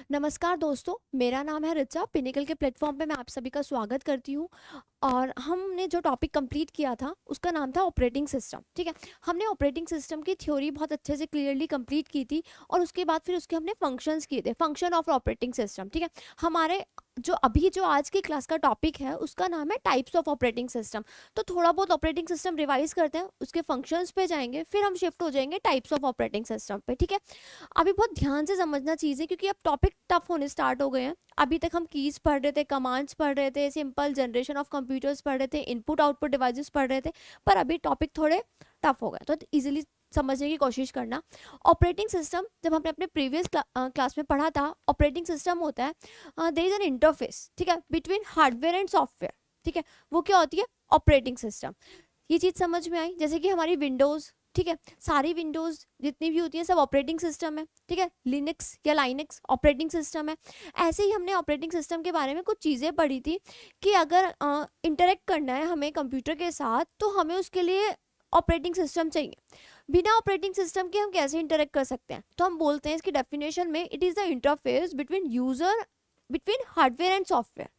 नमस्कार दोस्तों, मेरा नाम है रिचा। पिनिकल के प्लेटफॉर्म पे मैं आप सभी का स्वागत करती हूँ। और हमने जो टॉपिक कंप्लीट किया था उसका नाम था ऑपरेटिंग सिस्टम। ठीक है, हमने ऑपरेटिंग सिस्टम की थ्योरी बहुत अच्छे से क्लियरली कंप्लीट की थी और उसके बाद फिर उसके हमने फंक्शंस किए थे, फंक्शन ऑफ ऑपरेटिंग सिस्टम। ठीक है, हमारे जो आज की क्लास का टॉपिक है उसका नाम है टाइप्स ऑफ ऑपरेटिंग सिस्टम। तो थोड़ा बहुत ऑपरेटिंग सिस्टम रिवाइज करते हैं, उसके फंक्शंस पे जाएंगे, फिर हम शिफ्ट हो जाएंगे टाइप्स ऑफ ऑपरेटिंग सिस्टम पे। ठीक है, अभी बहुत ध्यान से समझना चीज़ है क्योंकि अब टॉपिक टफ होने स्टार्ट हो गए हैं। अभी तक हम कीज पढ़ रहे थे, कमांड्स पढ़ रहे थे, सिंपल जनरेशन ऑफ कंप्यूटर्स पढ़ रहे थे, इनपुट आउटपुट डिवाइसेस पढ़ रहे थे, पर अभी टॉपिक थोड़े टफ हो गए, तो इजीली समझने की कोशिश करना। ऑपरेटिंग सिस्टम जब हमने अपने प्रीवियस क्लास में पढ़ा था, ऑपरेटिंग सिस्टम होता है देयर इज एन इंटरफेस, ठीक है, बिटवीन हार्डवेयर एंड सॉफ्टवेयर। ठीक है, वो क्या होती है? Operating system. ये चीज़ समझ में आई? जैसे कि हमारी विंडोज़, ठीक है, सारी विंडोज़ जितनी भी होती हैं सब ऑपरेटिंग सिस्टम है। ठीक है, लिनक्स या लाइनक्स ऑपरेटिंग सिस्टम है। ऐसे ही हमने ऑपरेटिंग सिस्टम के बारे में कुछ चीज़ें पढ़ी थी कि अगर इंटरेक्ट करना है हमें कंप्यूटर के साथ तो हमें उसके लिए ऑपरेटिंग सिस्टम चाहिए। बिना ऑपरेटिंग सिस्टम के हम कैसे इंटरेक्ट कर सकते हैं? तो हम बोलते हैं इसकी डेफिनेशन में, it is the interface between hardware and software.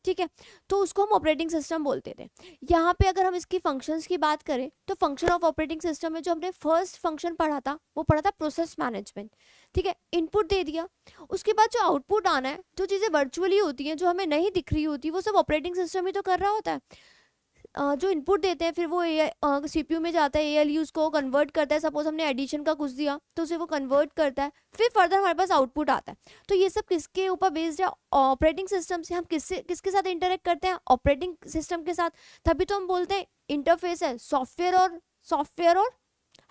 ठीक है, तो उसको हम ऑपरेटिंग सिस्टम बोलते थे। यहाँ पे अगर हम इसकी फंक्शंस की बात करें तो फंक्शन ऑफ ऑपरेटिंग सिस्टम में जो हमने फर्स्ट फंक्शन पढ़ा था वो पढ़ा था प्रोसेस मैनेजमेंट। ठीक है, इनपुट दे दिया, उसके बाद जो आउटपुट आना है, जो चीज़ें वर्चुअली होती हैं, जो हमें नहीं दिख रही होती, वो सब ऑपरेटिंग सिस्टम ही तो कर रहा होता है। जो इनपुट देते हैं फिर वो सीपीयू में जाता है, एएलयू उसको कन्वर्ट करता है। सपोज हमने एडिशन का कुछ दिया तो उसे वो कन्वर्ट करता है, फिर फर्दर हमारे पास आउटपुट आता है। तो ये सब किसके ऊपर बेस्ड है? ऑपरेटिंग सिस्टम से। हम किसके साथ इंटरेक्ट करते हैं? ऑपरेटिंग सिस्टम के साथ। तभी तो हम बोलते हैं इंटरफेस है सॉफ्टवेयर और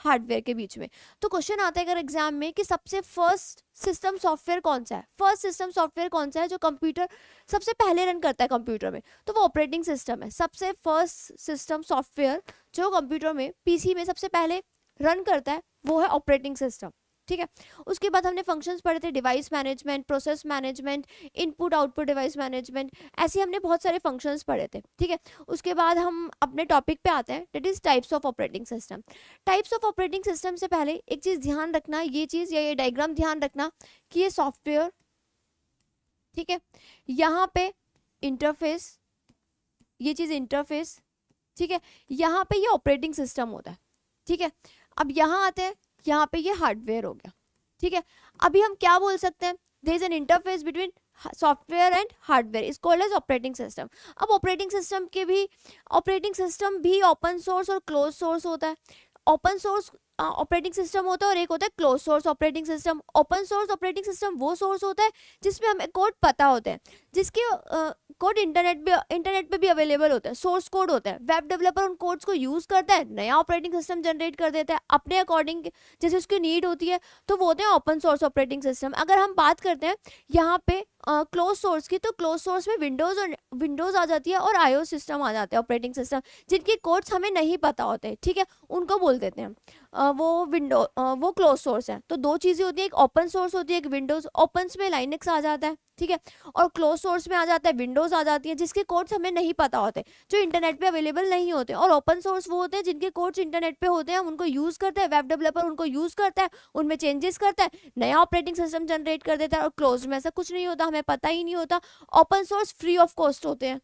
हार्डवेयर के बीच में। तो क्वेश्चन आता है अगर एग्जाम में कि सबसे फर्स्ट सिस्टम सॉफ्टवेयर कौन सा है, फर्स्ट सिस्टम सॉफ्टवेयर कौन सा है जो कंप्यूटर सबसे पहले रन करता है कंप्यूटर में, तो वो ऑपरेटिंग सिस्टम है। सबसे फर्स्ट सिस्टम सॉफ्टवेयर जो कंप्यूटर में, पीसी में सबसे पहले रन करता है वो है ऑपरेटिंग सिस्टम। ठीक है, उसके बाद हमने फंक्शंस पढ़े थे, device management, process management, input output device management, ऐसे हमने बहुत सारे फंक्शंस पढ़े थे। ठीक है, उसके बाद हम अपने टॉपिक पे आते हैं, that is types of operating system. Types of operating system से पहले एक चीज़ ध्यान रखना, ये चीज़ या ये डायग्राम ध्यान रखना कि ये सॉफ्टवेयर, ठीक है, यहाँ पे इंटरफेस, ये चीज़ इंटरफेस, ठीक है, यहाँ पे ये ऑपरेटिंग सिस्टम होता है। ठीक है, अब यहाँ आते हैं, यहाँ पे ये हार्डवेयर हो गया। ठीक है, अभी हम क्या बोल सकते हैं? There is an interface between software and hardware is called as operating system. अब ऑपरेटिंग सिस्टम भी ओपन सोर्स और क्लोज सोर्स होता है। ओपन सोर्स ऑपरेटिंग सिस्टम होता है और एक होता है close source operating system. Open source operating system वो सोर्स होता है जिसमें हमें कोड पता होते हैं, जिसके कोड इंटरनेट पे भी अवेलेबल होता है, सोर्स कोड होता है। वेब डेवलपर उन कोड्स को यूज करता है, नया ऑपरेटिंग सिस्टम जनरेट कर देता है अपने अकॉर्डिंग, जैसे उसकी नीड होती है, तो वो होते हैं ओपन सोर्स ऑपरेटिंग सिस्टम। अगर हम बात करते हैं यहाँ पे क्लोज सोर्स की, तो क्लोज सोर्स में विंडोज आ जाती है और आईओ सिस्टम आ जाते हैं, ऑपरेटिंग सिस्टम जिनके कोड्स हमें नहीं पता होते। ठीक है, उनको बोल देते हैं वो क्लोज सोर्स है। तो दो चीज़ें होती है, एक ओपन सोर्स होती है, एक विंडोज। ओपन में लाइनक्स आ जाता है, ठीक है, और क्लोज सोर्स में आ जाता है विंडोज आ जाती है, जिसके कोड्स हमें नहीं पता होते, जो इंटरनेट पे अवेलेबल नहीं होते। और ओपन सोर्स वो होते हैं जिनके कोड्स इंटरनेट पे होते हैं, हम उनको यूज करते हैं, वेब डेवलपर उनको यूज करता है, उनमें चेंजेस करता है, नया ऑपरेटिंग सिस्टम जनरेट कर देता है। और क्लोज में ऐसा कुछ नहीं होता, हमें पता ही नहीं होता। Open source free of cost होते हैं,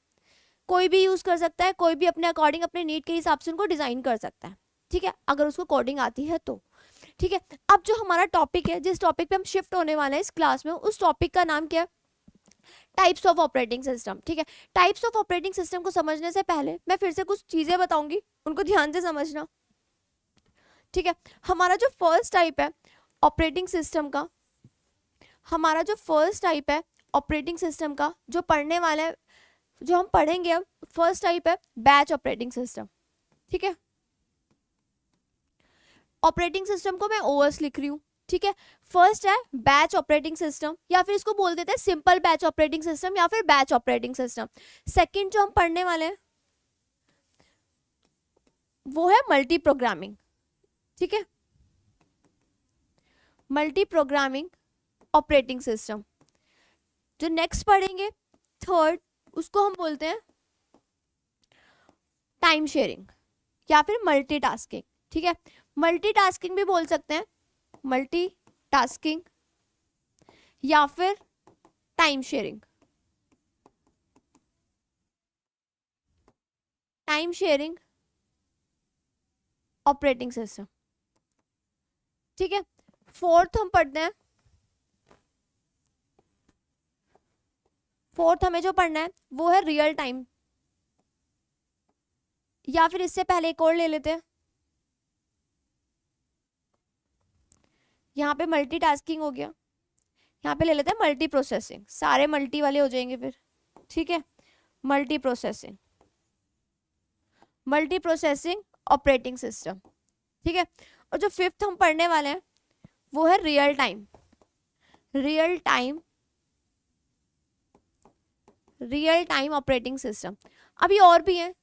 कोई भी यूज कर सकता है, कोई भी अपने अकॉर्डिंग अपने नीड के हिसाब से उनको डिजाइन कर सकता है। ठीक है, अगर उसको कोडिंग आती है तो। ठीक है, अब जो हमारा टॉपिक है, जिस टॉपिक पे हम शिफ्ट होने वाले हैं इस क्लास में, उस टॉपिक का नाम क्या है? Types of operating system. ठीक है, टाइप्स ऑफ ऑपरेटिंग सिस्टम को समझने से पहले मैं फिर से कुछ चीजें बताऊंगी, उनको ध्यान से समझना। ठीक है, हमारा जो फर्स्ट टाइप है ऑपरेटिंग सिस्टम का, हमारा जो फर्स्ट टाइप है ऑपरेटिंग सिस्टम का जो पढ़ने वाला है, जो हम पढ़ेंगे अब, फर्स्ट टाइप है बैच ऑपरेटिंग सिस्टम। ठीक है, ऑपरेटिंग सिस्टम को मैं ओएस लिख रही हूँ। ठीक है, फर्स्ट है बैच ऑपरेटिंग सिस्टम, या फिर इसको बोल देते हैं सिंपल बैच ऑपरेटिंग सिस्टम या फिर बैच ऑपरेटिंग सिस्टम। सेकंड जो हम पढ़ने वाले हैं वो है मल्टी प्रोग्रामिंग। ठीक है, मल्टी प्रोग्रामिंग ऑपरेटिंग सिस्टम। जो नेक्स्ट पढ़ेंगे थर्ड, उसको हम बोलते हैं टाइम शेयरिंग या फिर मल्टीटास्किंग। ठीक है, मल्टीटास्किंग भी बोल सकते हैं, मल्टीटास्किंग, या फिर time sharing, time sharing operating system. ठीक है, फोर्थ हम पढ़ते हैं, फोर्थ हमें जो पढ़ना है वो है रियल टाइम, या फिर इससे पहले एक और ले लेते हैं, यहाँ पे मल्टीटास्किंग हो गया, यहाँ पे ले लेते हैं मल्टी प्रोसेसिंग, सारे मल्टी वाले हो जाएंगे फिर। ठीक है, multi processing, multi processing operating system. ठीक है, और जो फिफ्थ हम पढ़ने वाले हैं वो है real time, real time, real time operating system. अभी और भी हैं,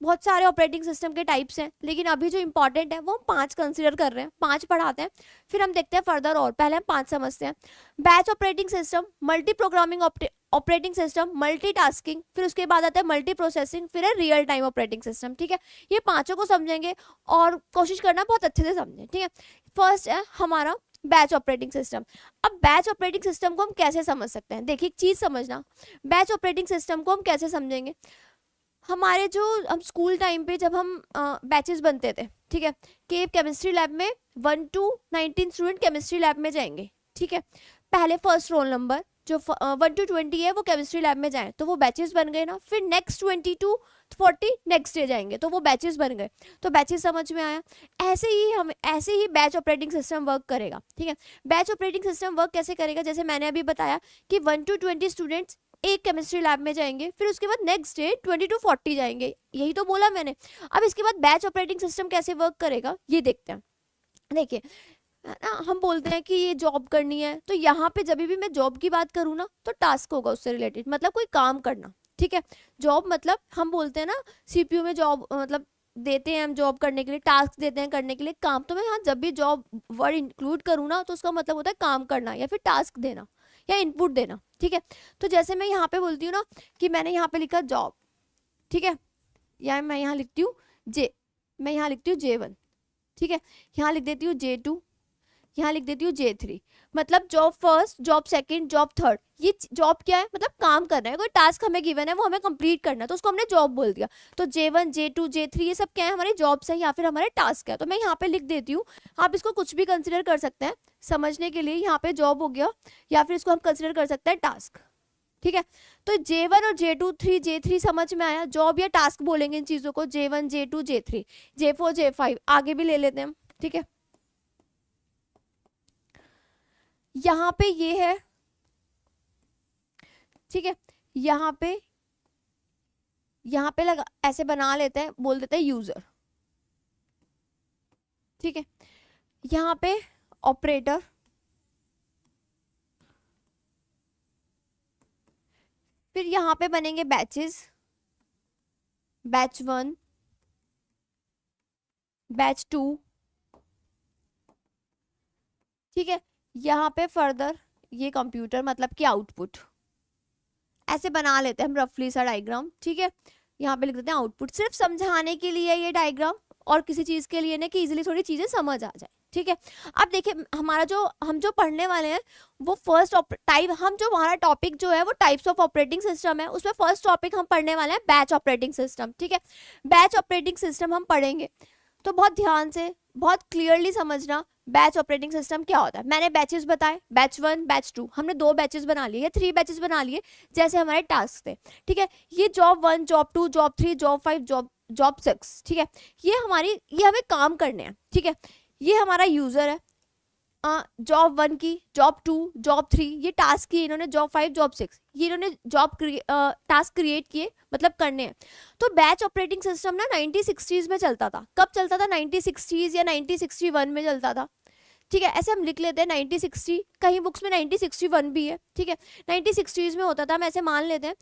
बहुत सारे ऑपरेटिंग सिस्टम के टाइप्स हैं, लेकिन अभी जो इंपॉर्टेंट है वो हम 5 कंसीडर कर रहे हैं, 5 पढ़ाते हैं, फिर हम देखते हैं फर्दर और, पहले हम 5 समझते हैं। Batch operating system, multi programming operating system, multitasking, फिर उसके बाद आता है मल्टी प्रोसेसिंग, फिर है रियल टाइम ऑपरेटिंग सिस्टम। ठीक है, ये पांचों को समझेंगे और कोशिश करना बहुत अच्छे से समझें। ठीक है, फर्स्ट है हमारा बैच ऑपरेटिंग सिस्टम। अब बैच ऑपरेटिंग सिस्टम को हम कैसे समझ सकते हैं, देखिए एक चीज समझना, बैच ऑपरेटिंग सिस्टम को हम कैसे समझेंगे। हमारे जो हम स्कूल टाइम पे जब हम बैचेस बनते थे, ठीक है, कि केमिस्ट्री लैब में 1 to 19 स्टूडेंट केमिस्ट्री लैब में जाएंगे। ठीक है, पहले फर्स्ट रोल नंबर जो 1 to 20 है वो केमिस्ट्री लैब में जाए, तो वो बैचेस बन गए ना, फिर नेक्स्ट 20 to 40 नेक्स्ट डे जाएंगे, तो वो बैचेस बन गए, तो बैचेस समझ में आया। ऐसे ही बैच ऑपरेटिंग सिस्टम वर्क करेगा। ठीक है, बैच ऑपरेटिंग सिस्टम वर्क कैसे करेगा, जैसे मैंने अभी बताया कि 1 to 20 स्टूडेंट्स एक केमिस्ट्री लैब में जाएंगे, फिर उसके बाद नेक्स्ट डे 20 to 40 जाएंगे, यही तो बोला मैंने। अब इसके बाद बैच ऑपरेटिंग सिस्टम कैसे वर्क करेगा ये देखते हैं। देखिए ना, हम बोलते हैं कि ये जॉब करनी है, तो यहाँ पे जब भी मैं जॉब की बात करूँ ना, तो टास्क होगा उससे रिलेटेड, मतलब कोई काम करना। ठीक है, जॉब मतलब हम बोलते हैं ना सीपीयू में जॉब मतलब देते हैं हम जॉब करने के लिए, टास्क देते हैं करने के लिए काम, तो मैं यहाँ जब भी जॉब वर्ड इंक्लूड करूँ ना, तो उसका मतलब होता है काम करना या फिर टास्क देना या इनपुट देना। ठीक है, तो जैसे मैं यहाँ पे बोलती हूँ ना कि मैंने यहाँ पे लिखा जॉब, ठीक है, या मैं यहाँ लिखती हूँ मैं यहाँ लिखती हूँ J1, ठीक है, यहाँ लिख देती हूँ J2, यहाँ लिख देती हूँ J3, मतलब job first, job second, job third. ये जॉब क्या है, मतलब काम करना है, कोई टास्क हमें गिवन है वो हमें कंप्लीट करना है, तो उसको हमने जॉब बोल दिया। तो J1, J2, J3 ये सब क्या है, हमारी जॉब्स है या फिर हमारे टास्क है। तो मैं यहाँ पे लिख देती हूँ, आप इसको कुछ भी कंसिडर कर सकते हैं समझने के लिए, यहाँ पे जॉब हो गया, या फिर इसको हम कंसिडर कर सकते हैं टास्क। ठीक है, तो J1 और J2, J3 समझ में आया, जॉब या टास्क बोलेंगे इन चीजों को, J1, J2, J3, J4, J5 आगे भी ले लेते हैं। ठीक है, यहाँ पे ये है, ठीक है, यहाँ पे लगा ऐसे बना लेते हैं, बोल देते हैं यूजर। ठीक है, यहाँ पे ऑपरेटर, फिर यहाँ पे बनेंगे बैचेस, बैच 1, बैच 2। ठीक है, यहाँ पे फर्दर ये कंप्यूटर मतलब कि आउटपुट, ऐसे बना लेते हैं हम रफली सा डायग्राम। ठीक है, यहाँ पे लिख देते हैं आउटपुट, सिर्फ समझाने के लिए ये डायग्राम, और किसी चीज के लिए नहीं, कि इजीली थोड़ी चीजें समझ आ जाए। ठीक है, अब देखिए हमारा हम जो पढ़ने वाले हैं वो फर्स्ट टाइप, हमारा टॉपिक जो है वो टाइप्स ऑफ ऑपरेटिंग सिस्टम है, उसमें फर्स्ट टॉपिक हम पढ़ने वाले हैं बैच ऑपरेटिंग सिस्टम। ठीक है, बैच ऑपरेटिंग सिस्टम हम पढ़ेंगे, तो बहुत ध्यान से बहुत क्लियरली समझना बैच ऑपरेटिंग सिस्टम क्या होता है। मैंने बैचेस बताए, बैच 1, बैच 2, हमने 2 बैचेस बना लिए, 3 बैचेस बना लिए, जैसे हमारे टास्क थे। ठीक है, ये job 1, job 2, job 3, job 5, job 6। ठीक है, ये हमें काम करने हैं। ठीक है, ये हमारा यूजर है, जॉब 1 की, जॉब 2, जॉब 3 ये टास्क की इन्होंने, जॉब 5, जॉब 6 ये इन्होंने टास्क क्रिएट किए, मतलब करने हैं। तो बैच ऑपरेटिंग सिस्टम ना 1960s में चलता था। कब चलता था, 1960s या 1961 में चलता था। ठीक है, ऐसे हम लिख लेते हैं 1960, कहीं बुक्स में 1961 भी है। ठीक है, 1960s में होता था, हम ऐसे मान लेते हैं।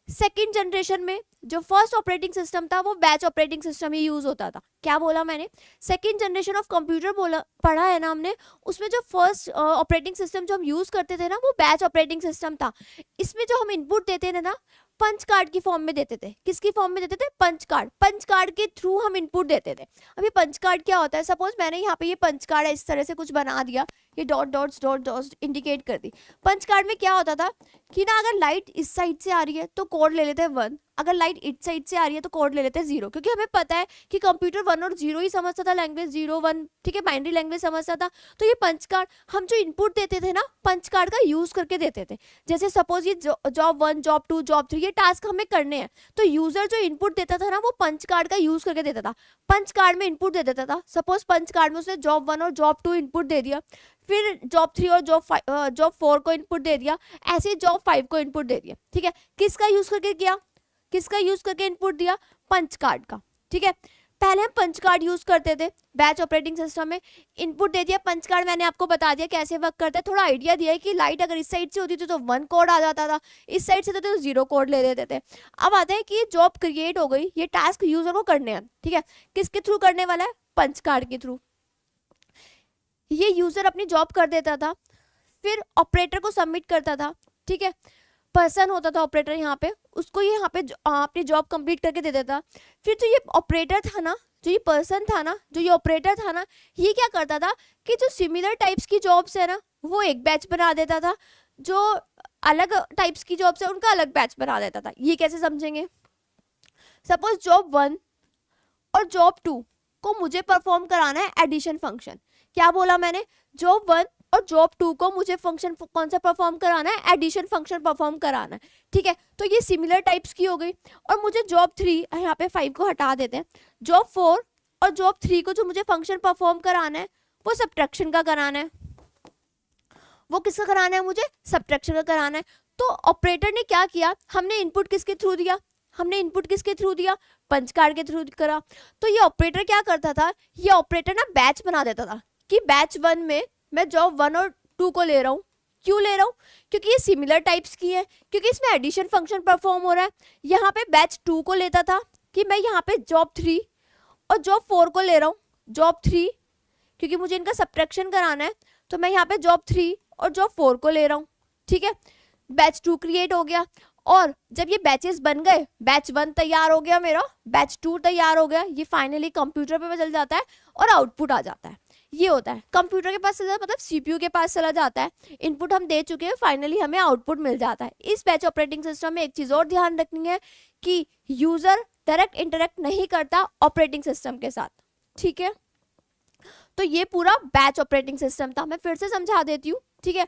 सेकेंड जनरेशन में जो फर्स्ट ऑपरेटिंग सिस्टम था वो बैच ऑपरेटिंग सिस्टम ही यूज होता था। क्या बोला मैंने, सेकेंड जनरेशन ऑफ कंप्यूटर बोला, पढ़ा है ना हमने। उसमें जो फर्स्ट ऑपरेटिंग सिस्टम जो हम यूज करते थे ना, वो बैच ऑपरेटिंग सिस्टम था। इसमें जो हम इनपुट देते थे ना, पंच कार्ड की फॉर्म में देते थे। किसकी फॉर्म में देते थे? Punch card. पंच कार्ड के थ्रू हम इनपुट देते थे। अभी पंच कार्ड क्या होता है? सपोज मैंने यहाँ पे ये पंच कार्ड है, इस तरह से कुछ बना दिया, ये dot dots dot dots indicate कर दी। पंच कार्ड में क्या होता था कि ना, अगर लाइट इस साइड से आ रही है तो कोड ले लेते हैं 1, अगर लाइट इस साइड से आ रही है तो कोड ले लेते हैं 0, क्योंकि हमें पता है कि कंप्यूटर 1 और 0 ही समझता था, लैंग्वेज 0 1, ठीक है, बाइनरी लैंग्वेज समझता था। तो ये पंच कार्ड, हम जो इनपुट देते थे ना, पंच कार्ड का यूज करके देते थे। जैसे सपोज ये जॉब 1, जॉब 2, जॉब 3 ये टास्क हमें करने हैं, तो यूजर जो इनपुट देता था ना, वो पंच कार्ड का यूज करके देता था। पंच कार्ड में इनपुट दे देता था। सपोज पंच कार्ड में उसने जॉब 1 और जॉब 2 इनपुट दे दिया, फिर जॉब 3 और जॉब 4 को इनपुट दे दिया, ऐसे ही जॉब 5 को इनपुट दे दिया। ठीक है, किसका यूज करके किया? किसका यूज करके इनपुट दिया? पंच कार्ड का। ठीक है, पहले हम पंच कार्ड यूज करते थे बैच ऑपरेटिंग सिस्टम में। इनपुट दे दिया पंच कार्ड, मैंने आपको बता दिया कैसे वर्क करता है, थोड़ा आइडिया दिया है कि लाइट अगर इस साइड से होती थी तो 1 कोड आ जाता था, इस साइड से तो 0 कोड ले लेते थे। अब आता है कि ये जॉब क्रिएट हो गई, ये टास्क यूजर को करने हैं। ठीक है, किसके थ्रू करने वाला है? पंच कार्ड के थ्रू। ये यूजर अपनी जॉब कर देता था, फिर ऑपरेटर को सबमिट करता था। ठीक है, पर्सन होता था ऑपरेटर यहाँ पे, उसको ये यहाँ पे अपनी जॉब कंप्लीट करके दे देता। फिर जो ये ऑपरेटर था ना, जो ये पर्सन था ना, जो ये ऑपरेटर था ना, ये क्या करता था कि जो सिमिलर टाइप्स की जॉब्स है ना, वो एक बैच बना देता था, जो अलग टाइप्स की जॉब्स है उनका अलग बैच बना देता था। ये कैसे समझेंगे? सपोज जॉब 1 और जॉब 2 को मुझे परफॉर्म कराना है एडिशन फंक्शन। क्या बोला मैंने? जॉब 1 और जॉब 2 को मुझे फंक्शन कौन सा परफॉर्म कराना है? एडिशन फंक्शन परफॉर्म कराना है। ठीक है, तो ये सिमिलर टाइप्स की हो गई। और मुझे जॉब 3, यहाँ पे 5 को हटा देते हैं, जॉब 4 और जॉब 3 को जो मुझे फंक्शन परफॉर्म कराना है वो सब्ट्रैक्शन का कराना है। वो किसका कराना है? मुझे सब्ट्रैक्शन का कराना है। तो ऑपरेटर ने क्या किया? हमने इनपुट किसके थ्रू दिया? हमने इनपुट किसके थ्रू दिया? पंच कार्ड के थ्रू करा। तो ये ऑपरेटर क्या करता था? ये ऑपरेटर ना बैच बना देता था कि बैच 1 में मैं जॉब 1 और 2 को ले रहा हूँ। क्यों ले रहा हूँ? क्योंकि ये सिमिलर टाइप्स की है, क्योंकि इसमें एडिशन फंक्शन परफॉर्म हो रहा है। यहाँ पे बैच 2 को लेता था कि मैं यहाँ पे जॉब 3 और जॉब 4 को ले रहा हूँ। जॉब 3 क्योंकि मुझे इनका सब्ट्रैक्शन कराना है, तो मैं यहाँ पे जॉब 3 और जॉब 4 को ले रहा हूँ। ठीक है, बैच 2 क्रिएट हो गया। और जब ये बैचेस बन गए, बैच 1 तैयार हो गया मेरा, बैच 2 तैयार हो गया, ये फाइनली कंप्यूटर पे चल जाता है और आउटपुट आ जाता है। ये होता है कंप्यूटर के पास चला जाता है, मतलब सीपीयू के पास चला जाता है। इनपुट हम दे चुके हैं, फाइनली हमें आउटपुट मिल जाता है। इस बैच ऑपरेटिंग सिस्टम में एक चीज और ध्यान रखनी है कि यूजर डायरेक्ट इंटरेक्ट नहीं करता ऑपरेटिंग सिस्टम के साथ। ठीक है, तो ये पूरा बैच ऑपरेटिंग सिस्टम था। मैं फिर से समझा देती हूँ। ठीक है,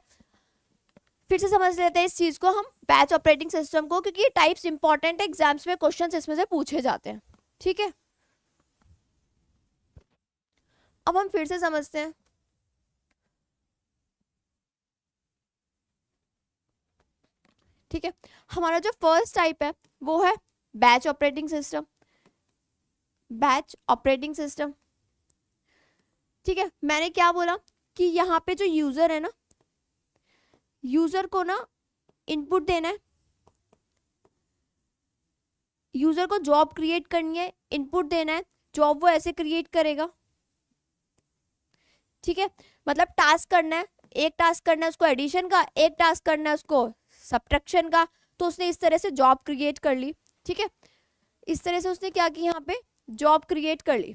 फिर से समझ लेते हैं इस चीज को हम, बैच ऑपरेटिंग सिस्टम को, क्योंकि ये टाइप्स इंपॉर्टेंट है, एग्जाम्स में क्वेश्चंस इसमें से पूछे जाते हैं। ठीक है, अब हम फिर से समझते हैं। ठीक है, हमारा जो फर्स्ट टाइप है वो है batch operating system. Batch operating system, ठीक है, मैंने क्या बोला कि यहाँ पे जो यूजर है ना, यूजर को ना इनपुट देना है, यूजर को जॉब क्रिएट करनी है, इनपुट देना है, जॉब वो ऐसे क्रिएट करेगा। ठीक है, मतलब टास्क करना है, एक टास्क करना है उसको एडिशन का, एक टास्क करना है उसको सब्ट्रैक्शन का। तो उसने इस तरह से जॉब क्रिएट कर ली। ठीक है, इस तरह से उसने क्या की, यहाँ पे जॉब क्रिएट कर ली।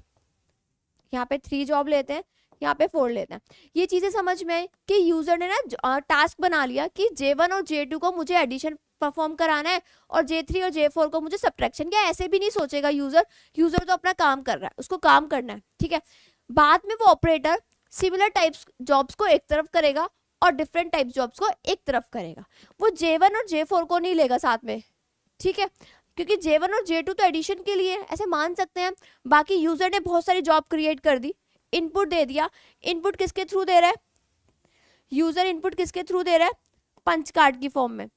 यहाँ पे 3 जॉब लेते हैं, यहाँ पे 4 लेते हैं। ये चीजें समझ में आई कि यूजर ने ना टास्क बना लिया कि J1 और J2 को मुझे एडिशन परफॉर्म कराना है और J3 और J4 को मुझे सब्ट्रैक्शन। क्या ऐसे भी नहीं सोचेगा यूजर, यूजर तो अपना काम कर रहा है, उसको काम करना है। ठीक है, बाद में वो ऑपरेटर सिमिलर टाइप्स जॉब्स को एक तरफ करेगा और डिफरेंट टाइप्स जॉब्स को एक तरफ करेगा। वो J1 और J4 को नहीं लेगा साथ में। ठीक है, क्योंकि J1 और J2 तो एडिशन के लिए ऐसे मान सकते हैं। बाकी यूजर ने बहुत सारी जॉब क्रिएट कर दी, इनपुट दे दिया। इनपुट किसके थ्रू दे रहा है? यूजर इनपुट किसके थ्रू दे रहा है? पंच कार्ड की फॉर्म में।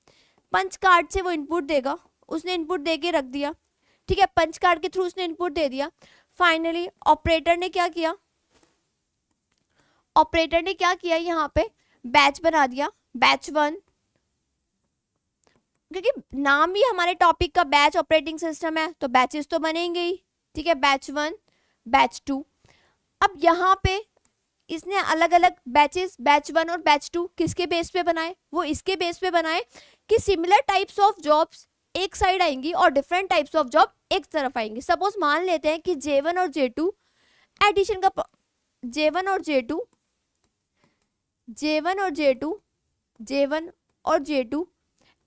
पंच कार्ड से वो इनपुट देगा, उसने इनपुट दे के रख दिया। ठीक है, पंच कार्ड के थ्रू उसने इनपुट दे दिया। फाइनली ऑपरेटर ने क्या किया? ऑपरेटर ने क्या किया, यहाँ पे बैच बना दिया, बैच 1, क्योंकि नाम ही हमारे टॉपिक का बैच ऑपरेटिंग सिस्टम है तो बैचेस तो बनेंगे ही। ठीक है, बैच 1, बैच 2। अब यहाँ पे इसने अलग अलग बैचेस, बैच 1 और बैच 2 किसके बेस पे बनाए, वो इसके बेस पे बनाए कि सिमिलर टाइप्स ऑफ जॉब्स एक साइड आएंगी और डिफरेंट टाइप्स ऑफ जॉब एक तरफ आएंगी। सपोज मान लेते हैं कि J1 और J2 एडिशन का J1 और J2 J1 और J2 J1 और J2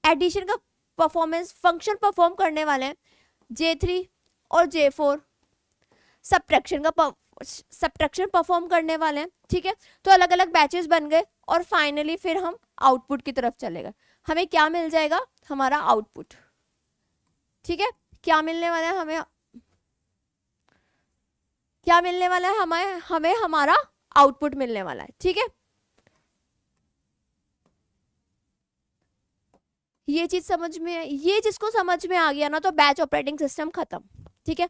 एडिशन का परफॉर्मेंस फंक्शन परफॉर्म करने वाले हैं। J3 और J4 सब्ट्रैक्शन परफॉर्म करने वाले हैं। ठीक है, तो अलग अलग बैचेस बन गए और फाइनली फिर हम आउटपुट की तरफ चले गए। हमें क्या मिल जाएगा, हमारा आउटपुट। ठीक है, क्या मिलने वाला है हमें, क्या मिलने वाला है हमें हमारा आउटपुट मिलने वाला है। ठीक है, ये चीज समझ में, ये जिसको समझ में आ गया ना, तो बैच ऑपरेटिंग सिस्टम खत्म। ठीक है,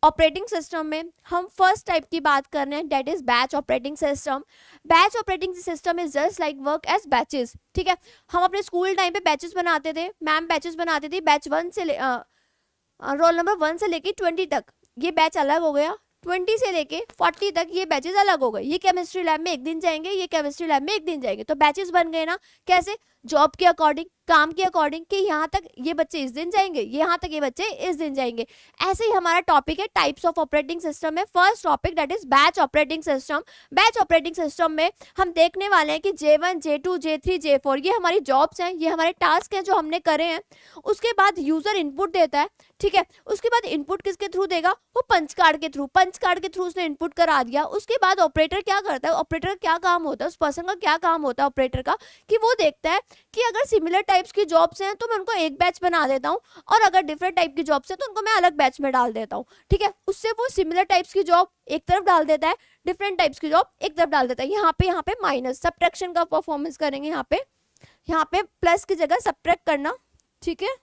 ऑपरेटिंग सिस्टम में हम फर्स्ट टाइप की बात कर रहे हैं, that is batch operating system. Batch operating system is just like work as batches. ठीक है, हम अपने स्कूल टाइम पे बैचेस बनाते थे, मैम बैचेस बनाती थी, बैच 1 से रोल नंबर 1 से लेके 20 तक ये बैच अलग हो गया, 20 से लेके 40 तक ये बैचेस अलग हो गए। ये केमिस्ट्री लैब में एक दिन जाएंगे, ये केमिस्ट्री लैब में एक दिन जाएंगे, तो बैचेस बन गए ना। कैसे, जॉब के अकॉर्डिंग, काम के अकॉर्डिंग, कि यहाँ तक ये बच्चे इस दिन जाएंगे, यहाँ तक ये बच्चे इस दिन जाएंगे। ऐसे ही हमारा टॉपिक है टाइप्स ऑफ ऑपरेटिंग सिस्टम में first topic that is batch operating system. Batch operating system में हम देखने वाले हैं कि J1 J2 J3 J4 ये हमारी जॉब्स हैं, ये हमारे टास्क हैं जो हमने करे हैं। उसके बाद यूजर इनपुट देता है। ठीक है, उसके बाद इनपुट किसके थ्रू देगा, वो पंच कार्ड के थ्रू, पंच कार्ड के थ्रू उसने इनपुट करा दिया। उसके बाद ऑपरेटर क्या करता है, ऑपरेटर का क्या काम होता है, उस पर्सन का क्या काम होता है ऑपरेटर का, कि वो देखता है कि अगर सिमिलर टाइप्स की जॉब्स हैं तो मैं उनको एक बैच बना देता हूँ, और अगर डिफरेंट टाइप की जॉब्स हैं तो उनको मैं अलग बैच में डाल देता हूँ। ठीक है, उससे वो सिमिलर टाइप्स की जॉब एक तरफ डाल देता है, डिफरेंट टाइप्स की जॉब एक तरफ डाल देता है। यहाँ पे माइनस सब्ट्रैक्शन का परफॉर्मेंस करेंगे, यहाँ पे प्लस की जगह सब्ट्रैक्ट करना। ठीक है,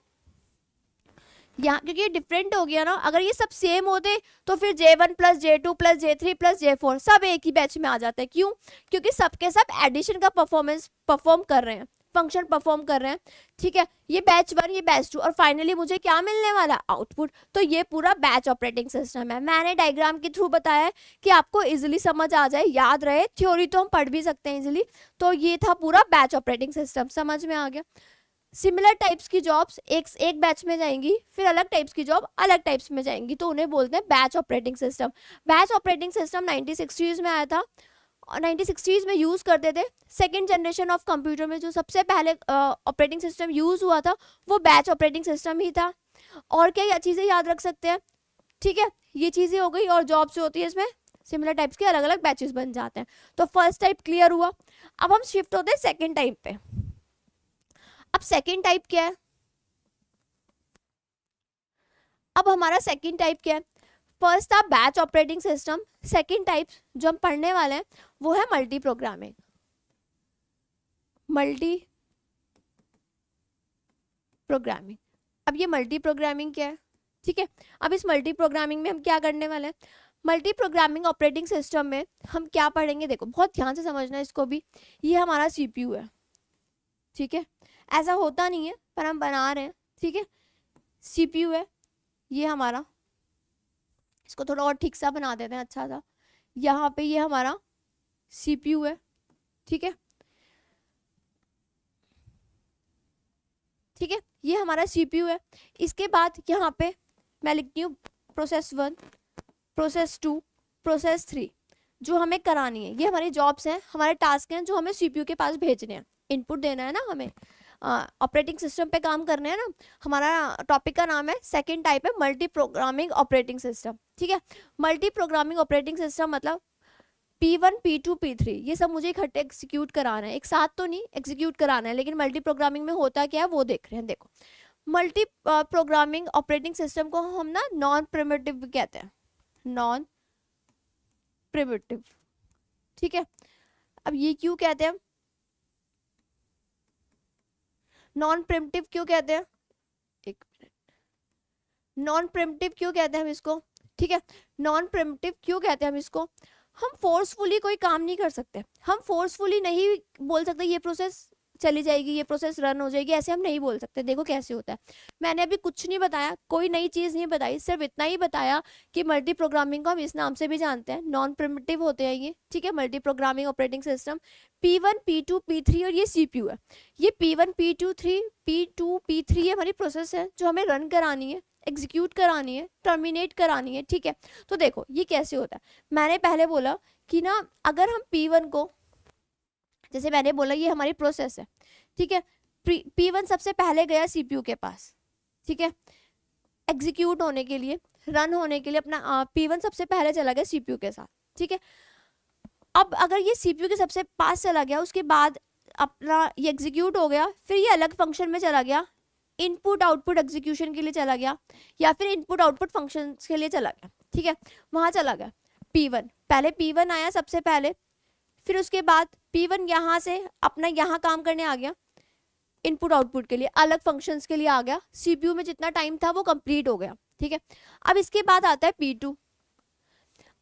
यहाँ क्योंकि ये डिफरेंट हो गया ना, अगर ये सब सेम होते तो फिर J1 plus J2 plus J3 plus J4 सब एक ही बैच में आ जाते हैं। क्यों, क्योंकि सबके सब एडिशन का परफॉर्म कर रहे हैं, फंक्शन परफॉर्म कर रहे हैं। ठीक है, ये बैच 1 ये बैच 2 और फाइनली मुझे क्या मिलने वाला, आउटपुट। तो ये पूरा बैच ऑपरेटिंग सिस्टम है। मैंने डायग्राम के थ्रू बताया है कि आपको इजीली समझ आ जाए, याद रहे। थ्योरी तो हम पढ़ भी सकते हैं इजीली। तो ये था पूरा बैच ऑपरेटिंग सिस्टम, समझ में आ गया। सिमिलर टाइप्स की जॉब्स एक बैच में जाएंगी, फिर अलग टाइप्स की जॉब अलग टाइप्स में जाएंगी, तो उन्हें बोलते हैं batch operating system. Batch operating system 1960s में आया था और 1960s में यूज़ करते थे। सेकेंड जनरेशन ऑफ कंप्यूटर में जो सबसे पहले ऑपरेटिंग सिस्टम यूज़ हुआ था वो बैच ऑपरेटिंग सिस्टम ही था। और क्या चीज़ें याद रख सकते हैं, ठीक है, ये चीज़ें हो गई। और जॉब से होती है इसमें सिमिलर टाइप्स के अलग अलग बैचेस बन जाते हैं। तो फर्स्ट टाइप क्लियर हुआ। अब हम शिफ्ट होते हैं सेकेंड टाइप पे। अब सेकेंड टाइप क्या है, अब हमारा सेकेंड टाइप क्या है, फर्स्ट था batch operating system, second type जो हम पढ़ने वाले हैं वो है मल्टी प्रोग्रामिंग। मल्टी प्रोग्रामिंग, अब ये मल्टी प्रोग्रामिंग क्या है, ठीक है। अब इस मल्टी प्रोग्रामिंग में हम क्या करने वाले हैं, मल्टी प्रोग्रामिंग ऑपरेटिंग सिस्टम में हम क्या पढ़ेंगे, देखो बहुत ध्यान से समझना है इसको भी। ये हमारा सीपीयू है, ठीक है, ऐसा होता नहीं है पर हम बना रहे हैं, ठीक है। सीपीयू है ये हमारा, इसको थोड़ा और ठीक सा बना देते हैं अच्छा सा। यहाँ पे ये हमारा सीपीयू है, ठीक है, ठीक है, ये हमारा सीपीयू है। इसके बाद यहाँ पे मैं लिखती हूँ प्रोसेस 1, प्रोसेस 2, प्रोसेस 3 जो हमें करानी है। ये हमारी जॉब्स हैं, हमारे टास्क हैं जो हमें सीपीयू के पास भेजने हैं, इनपुट देना है ना हमें, ऑपरेटिंग सिस्टम पे काम करने हैं ना। हमारा टॉपिक का नाम है, सेकंड टाइप है मल्टी प्रोग्रामिंग ऑपरेटिंग सिस्टम, ठीक है। मल्टी प्रोग्रामिंग ऑपरेटिंग सिस्टम मतलब P1 P2 P3 ये सब मुझे इकट्ठे एग्जीक्यूट कराना है, एक साथ तो नहीं एग्जीक्यूट कराना है। लेकिन मल्टी प्रोग्रामिंग में होता क्या है वो देख रहे हैं। देखो मल्टी प्रोग्रामिंग ऑपरेटिंग सिस्टम को हम ना नॉन प्रिमिटिव भी कहते हैं, नॉन प्रिमिटिव, ठीक है। अब ये क्यों कहते हैं नॉन प्रिमिटिव, क्यों कहते हैं, एक मिनट, नॉन प्रिमिटिव क्यों कहते हैं हम इसको, ठीक है। नॉन प्रिमिटिव क्यों कहते हैं हम इसको, हम फोर्सफुली कोई काम नहीं कर सकते, हम फोर्सफुली नहीं बोल सकते ये प्रोसेस चली जाएगी, ये प्रोसेस रन हो जाएगी, ऐसे हम नहीं बोल सकते। देखो कैसे होता है, मैंने अभी कुछ नहीं बताया, कोई नई चीज़ नहीं बताई, सिर्फ इतना ही बताया कि मल्टी प्रोग्रामिंग को हम इस नाम से भी जानते हैं, नॉन प्रिमिटिव होते हैं ये, ठीक है। Multi programming operating system P1 P2 P3 और ये CPU है। ये P1 P2 P3 ये हमारी प्रोसेस है जो हमें रन करानी है, एग्जीक्यूट करानी है, टर्मिनेट करानी है, ठीक है। तो देखो ये कैसे होता है, मैंने पहले बोला कि ना अगर हम P1 को, जैसे मैंने बोला ये हमारी प्रोसेस है, ठीक है। P1 सबसे पहले गया CPU के पास, ठीक है, एग्जीक्यूट होने के लिए, रन होने के लिए अपना P1 सबसे पहले चला गया CPU के साथ, ठीक है। अब अगर ये CPU के सबसे पास चला गया, उसके बाद अपना ये एग्जीक्यूट हो गया, फिर ये अलग फंक्शन में चला गया, इनपुट आउटपुट एग्जीक्यूशन के लिए चला गया, या फिर इनपुट आउटपुट फंक्शन के लिए चला गया, ठीक है। वहाँ चला गया P1, पहले P1 आया सबसे पहले, फिर उसके बाद P1 यहाँ से अपना यहाँ काम करने आ गया, इनपुट आउटपुट के लिए अलग फंक्शंस के लिए आ गया, CPU में जितना टाइम था वो कंप्लीट हो गया, ठीक है। अब इसके बाद आता है P2।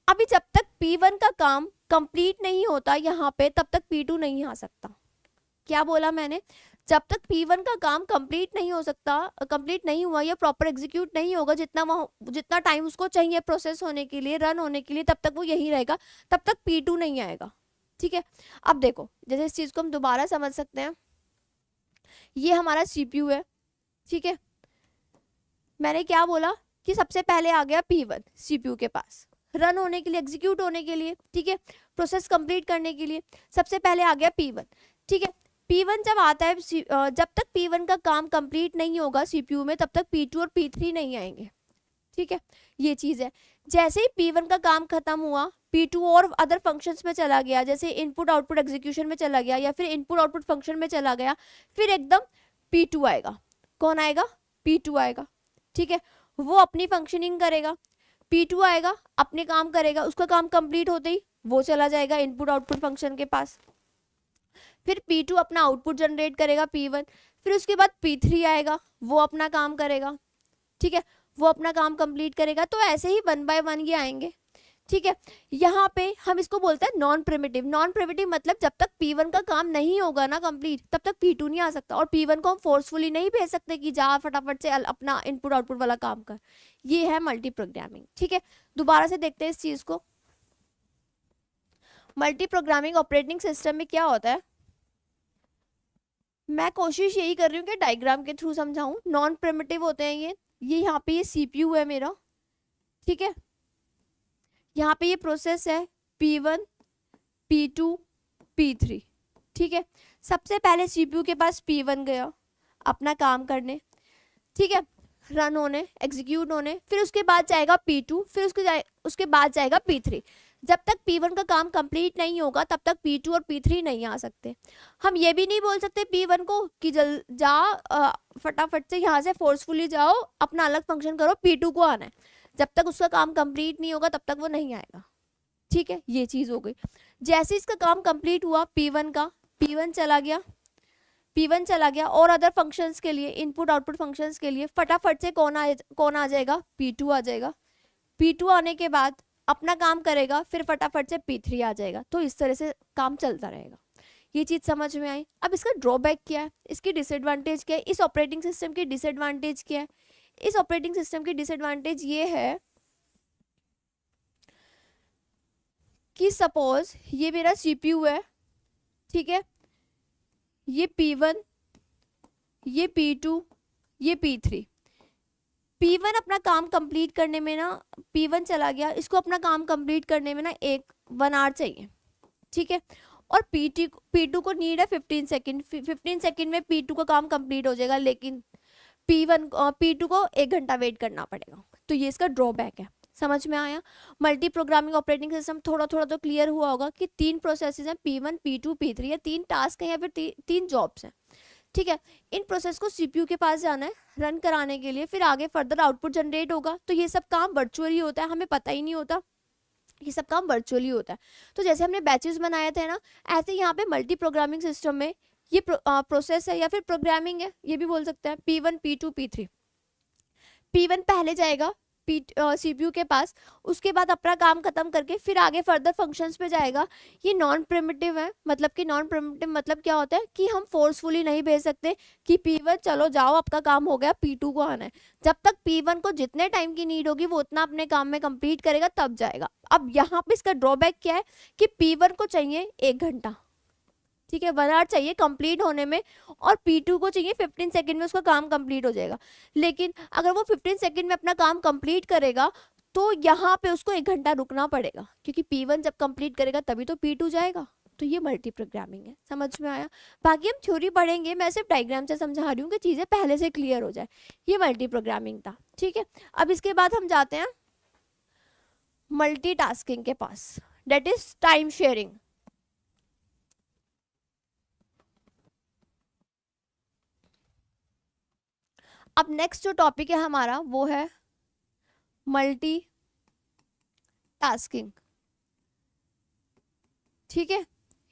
अभी जब तक P1 का काम कंप्लीट नहीं होता यहाँ पे, तब तक P2 नहीं आ सकता। क्या बोला मैंने, जब तक P1 का काम कंप्लीट नहीं हो सकता, कंप्लीट नहीं हुआ या प्रॉपर एग्जीक्यूट नहीं होगा, जितना टाइम उसको चाहिए प्रोसेस होने के लिए, रन होने के लिए, तब तक वो यही रहेगा, तब तक P2 नहीं आएगा, ठीक है। अब देखो जैसे इस चीज को हम दोबारा समझ सकते हैं, ये हमारा CPU है, ठीक है। मैंने क्या बोला कि सबसे पहले आ गया P1 CPU के पास, रन होने के लिए, एग्जीक्यूट होने के लिए, ठीक है, प्रोसेस कंप्लीट करने के लिए सबसे पहले आ गया P1, ठीक है। P1 जब आता है, जब तक P1 का काम कंप्लीट नहीं होगा CPU में, तब तक P2 और P3 नहीं आएंगे, ठीक है। ये चीज़ है, जैसे ही P1 का काम खत्म हुआ, P2 और अदर फंक्शंस में चला गया, जैसे इनपुट आउटपुट एग्जीक्यूशन में चला गया, या फिर इनपुट आउटपुट फंक्शन में चला गया, फिर एकदम P2 आएगा। कौन आएगा, P2 आएगा, ठीक है। वो अपनी फंक्शनिंग करेगा, P2 आएगा, अपने काम करेगा, उसका काम कंप्लीट होते ही वो चला जाएगा इनपुट आउटपुट फंक्शन के पास, फिर P2 अपना आउटपुट जनरेट करेगा P1, फिर उसके बाद P3 आएगा, वो अपना काम करेगा, ठीक है, वो अपना काम कंप्लीट करेगा। तो ऐसे ही 1 बाय 1 ये आएंगे, ठीक है। यहाँ पे हम इसको बोलते हैं नॉन प्रिमिटिव। नॉन प्रिमिटिव मतलब जब तक P1 का काम नहीं होगा ना कंप्लीट, तब तक P2 नहीं आ सकता, और P1 को हम फोर्सफुली नहीं भेज सकते कि जा फटाफट से अपना इनपुट आउटपुट वाला काम कर। ये है मल्टी प्रोग्रामिंग, ठीक है। दोबारा से देखते हैं इस चीज को। मल्टी प्रोग्रामिंग ऑपरेटिंग सिस्टम में क्या होता है, मैं कोशिश यही कर रही हूँ कि डायग्राम के थ्रू समझाऊं। नॉन प्रिमिटिव होते हैं ये यहाँ पे ये CPU है मेरा, ठीक है। यहाँ पे ये प्रोसेस है P1 P2 P3, ठीक है। सबसे पहले CPU के पास P1 गया अपना काम करने, ठीक है, रन होने, एग्जीक्यूट होने, फिर उसके बाद जाएगा P2, फिर उसके बाद जाएगा P3। जब तक P1 का काम कंप्लीट नहीं होगा, तब तक P2 और P3 नहीं आ सकते। हम ये भी नहीं बोल सकते P1 को कि फटाफट से यहाँ से फोर्सफुली जाओ, अपना अलग फंक्शन करो, P2 को आना है। जब तक उसका काम कंप्लीट नहीं होगा, तब तक वो नहीं आएगा, ठीक है। ये चीज़ हो गई। जैसे इसका काम कंप्लीट हुआ P1 का, P1 चला गया और अदर फंक्शंस के लिए, इनपुट आउटपुट फंक्शंस के लिए फटाफट से कौन आ जाएगा, P2 आ जाएगा। P2 आने के बाद अपना काम करेगा, फिर फटाफट से P3 आ जाएगा। तो इस तरह से काम चलता रहेगा। ये चीज़ समझ में आई। अब इसका ड्रॉबैक क्या है, इसकी डिसएडवांटेज क्या है, इस ऑपरेटिंग सिस्टम की डिसएडवांटेज क्या है। इस ऑपरेटिंग सिस्टम की डिसएडवांटेज ये है कि सपोज ये मेरा CPU है, ठीक है, ये P1, ये P2, ये P3। P1 अपना काम कंप्लीट करने में ना, P1 चला गया, इसको अपना काम कंप्लीट करने में ना 1 आवर चाहिए, ठीक है। और P2 को नीड है 15 सेकेंड। 15 सेकेंड में P2 का काम कंप्लीट हो जाएगा, लेकिन P2 को 1 घंटा वेट करना पड़ेगा। तो ये इसका ड्रॉबैक है। समझ में आया। मल्टी प्रोग्रामिंग ऑपरेटिंग सिस्टम थोड़ा थोड़ा तो क्लियर हुआ होगा कि 3 प्रोसेसेस हैं, P1 P2 P3, या 3 टास्क हैं या फिर 3 जॉब्स हैं, ठीक है। इन प्रोसेस को CPU के पास जाना है रन कराने के लिए, फिर आगे फर्दर आउटपुट जनरेट होगा। तो ये सब काम वर्चुअली होता है, हमें पता ही नहीं होता, ये सब काम वर्चुअली होता है। तो जैसे हमने बैचेस बनाए थे ना, ऐसे यहाँ पे मल्टी प्रोग्रामिंग सिस्टम में ये प्रोसेस है या फिर प्रोग्रामिंग है, ये भी बोल सकते हैं, P1 P2 P3। P1 पहले जाएगा, सीपीयू के पास, उसके बाद अपना काम खत्म करके फिर आगे फर्दर फंक्शंस पे जाएगा। ये नॉन प्रिमिटिव है। मतलब कि नॉन प्रिमिटिव मतलब क्या होता है कि हम फोर्सफुली नहीं भेज सकते कि P1 चलो जाओ आपका काम हो गया, P2 को आना है। जब तक P1 को जितने टाइम की नीड होगी वो उतना अपने काम में कंप्लीट करेगा तब जाएगा। अब यहाँ पे इसका ड्रॉबैक क्या है कि P1 को चाहिए 1 घंटा, ठीक है, 1 आवर चाहिए कंप्लीट होने में, और P2 को चाहिए 15 सेकंड में उसका काम कंप्लीट हो जाएगा। लेकिन अगर वो 15 सेकंड में अपना काम कंप्लीट करेगा तो यहाँ पे उसको 1 घंटा रुकना पड़ेगा, क्योंकि P1 जब कंप्लीट करेगा तभी तो P2 जाएगा। तो ये मल्टी प्रोग्रामिंग है। समझ में आया? बाकी हम थ्योरी पढ़ेंगे, मैं सिर्फ डायग्राम से समझा रही हूँ कि चीज़ें पहले से क्लियर हो जाए। ये मल्टी प्रोग्रामिंग था, ठीक है। अब इसके बाद हम जाते हैं मल्टीटास्किंग के पास, दैट इज टाइम शेयरिंग। अब नेक्स्ट जो टॉपिक है हमारा वो है मल्टी टास्किंग, ठीक है,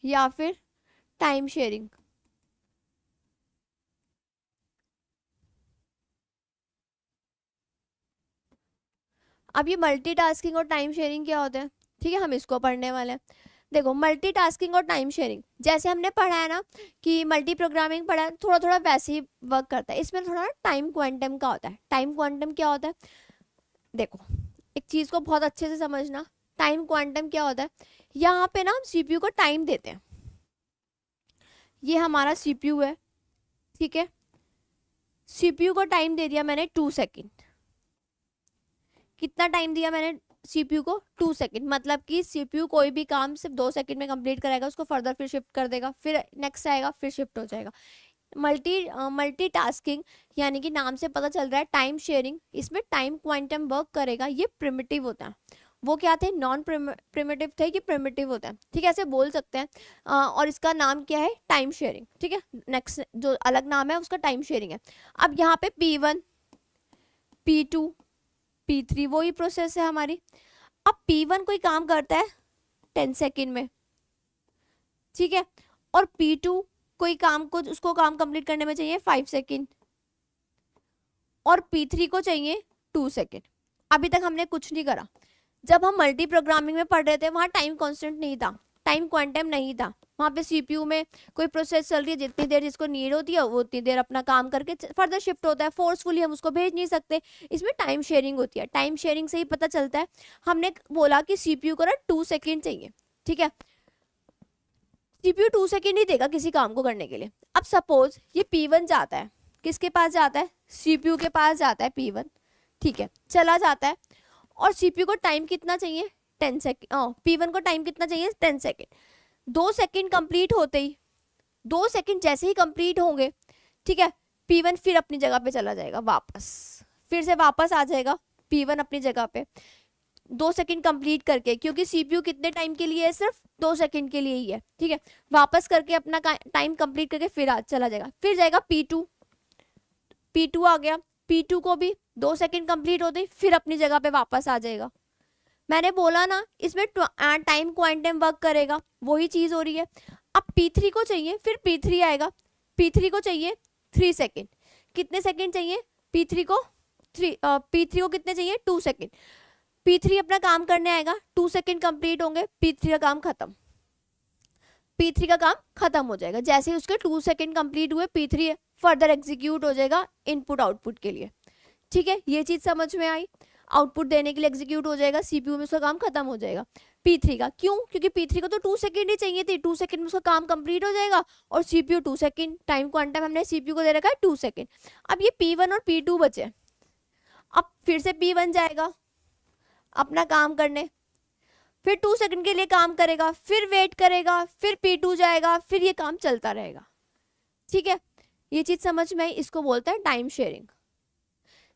या फिर टाइम शेयरिंग। अब ये मल्टीटास्किंग और टाइम शेयरिंग क्या होता है, ठीक है, हम इसको पढ़ने वाले हैं। देखो मल्टीटास्किंग और टाइम शेयरिंग जैसे हमने पढ़ा है ना कि मल्टी प्रोग्रामिंग पढ़ा है, थोड़ा थोड़ा वैसे ही वर्क करता है। इसमें थोड़ा टाइम क्वांटम का होता है। टाइम क्वांटम क्या होता है, देखो एक चीज को बहुत अच्छे से समझना। टाइम क्वांटम क्या होता है, यहाँ पे ना हम सीपीयू को टाइम देते हैं। ये हमारा सीपीयू है, ठीक है, सीपीयू को टाइम दे दिया मैंने 2 सेकेंड। कितना टाइम दिया मैंने सीपीयू को? 2 सेकंड। मतलब कि सीपीयू कोई भी काम सिर्फ 2 सेकंड में कंप्लीट कराएगा, उसको फर्दर फिर शिफ्ट कर देगा, फिर नेक्स्ट आएगा, फिर शिफ्ट हो जाएगा। मल्टीटास्किंग यानी कि नाम से पता चल रहा है टाइम शेयरिंग, इसमें टाइम क्वांटम वर्क करेगा। ये प्रिमिटिव होता है। वो क्या थे, नॉन प्रिमिटिव थे कि प्रिमिटिव होता है, ठीक है, ऐसे बोल सकते हैं। और इसका नाम क्या है, टाइम शेयरिंग, ठीक है। नेक्स्ट जो अलग नाम है उसका टाइम शेयरिंग है। अब यहाँ पे P1 P2 P3 वही प्रोसेस है हमारी। अब P1 कोई काम करता है 10 सेकेंड में, ठीक है, और P2 कोई काम को उसको काम कंप्लीट करने में चाहिए 5 सेकेंड, और P3 को चाहिए 2 सेकेंड। अभी तक हमने कुछ नहीं करा। जब हम मल्टी प्रोग्रामिंग में पढ़ रहे थे वहाँ टाइम कांस्टेंट नहीं था, टाइम क्वांटम नहीं था। वहाँ पे सीपीयू में कोई प्रोसेस चल रही है, जितनी देर जिसको नीड होती है वो उतनी देर अपना काम करके फर्दर शिफ्ट होता है। फोर्सफुली हम उसको भेज नहीं सकते। इसमें टाइम शेयरिंग होती है। टाइम शेयरिंग से ही पता चलता है। हमने बोला कि सीपीयू को ना 2 सेकेंड चाहिए, ठीक है, सीपीयू 2 सेकेंड ही देगा किसी काम को करने के लिए। अब सपोज ये P1 जाता है, किसके पास जाता है, सीपीयू के पास जाता है P1, ठीक है, चला जाता है, और सीपीयू को टाइम कितना चाहिए, 10 सेकेंड। P1 को टाइम कितना चाहिए, 10 सेकेंड। 2 सेकेंड कंप्लीट होते ही, 2 सेकेंड जैसे ही कंप्लीट होंगे, ठीक है, P1 फिर अपनी जगह पे चला जाएगा वापस, फिर से वापस आ जाएगा P1 अपनी जगह पे 2 सेकेंड कंप्लीट करके, क्योंकि सीपीयू कितने टाइम के लिए है, सिर्फ 2 सेकेंड के लिए ही है, ठीक है। वापस करके अपना टाइम कंप्लीट करके फिर चला जाएगा, फिर जाएगा P2 आ गया, P2 को भी 2 सेकेंड कंप्लीट होते ही फिर अपनी जगह पे वापस आ जाएगा। मैंने बोला ना इसमें टाइम क्वांटम वर्क करेगा, वही चीज हो रही है। अब P3 को चाहिए, फिर P3 आएगा, P3 को चाहिए 3 सेकेंड। कितने सेकेंड चाहिए P3 को? P3 को कितने चाहिए, 2 सेकेंड। P3 अपना काम करने आएगा, 2 सेकेंड कंप्लीट होंगे, P3 का काम खत्म, P3 का काम खत्म हो जाएगा। जैसे ही उसके 2 सेकेंड कंप्लीट हुए, P3 फर्दर एग्जीक्यूट हो जाएगा इनपुट आउटपुट के लिए, ठीक है। ये चीज समझ में आई? आउटपुट देने के लिए एग्जीक्यूट हो जाएगा, सीपीयू में उसका काम खत्म हो जाएगा। P3 का क्यों? क्योंकि P3 को तो 2 सेकेंड ही चाहिए थी, 2 सेकेंड में उसका काम कंप्लीट हो जाएगा, और सीपीयू 2 सेकेंड, टाइम क्वांटम हमने सीपीयू को दे रखा है 2 सेकेंड। अब ये P1 और P2 बचे। अब फिर से P1 जाएगा अपना काम करने, फिर 2 सेकेंड के लिए काम करेगा, फिर वेट करेगा, फिर P2 जाएगा, फिर ये काम चलता रहेगा, ठीक है। ये चीज समझ में आई? इसको बोलते हैं टाइम शेयरिंग।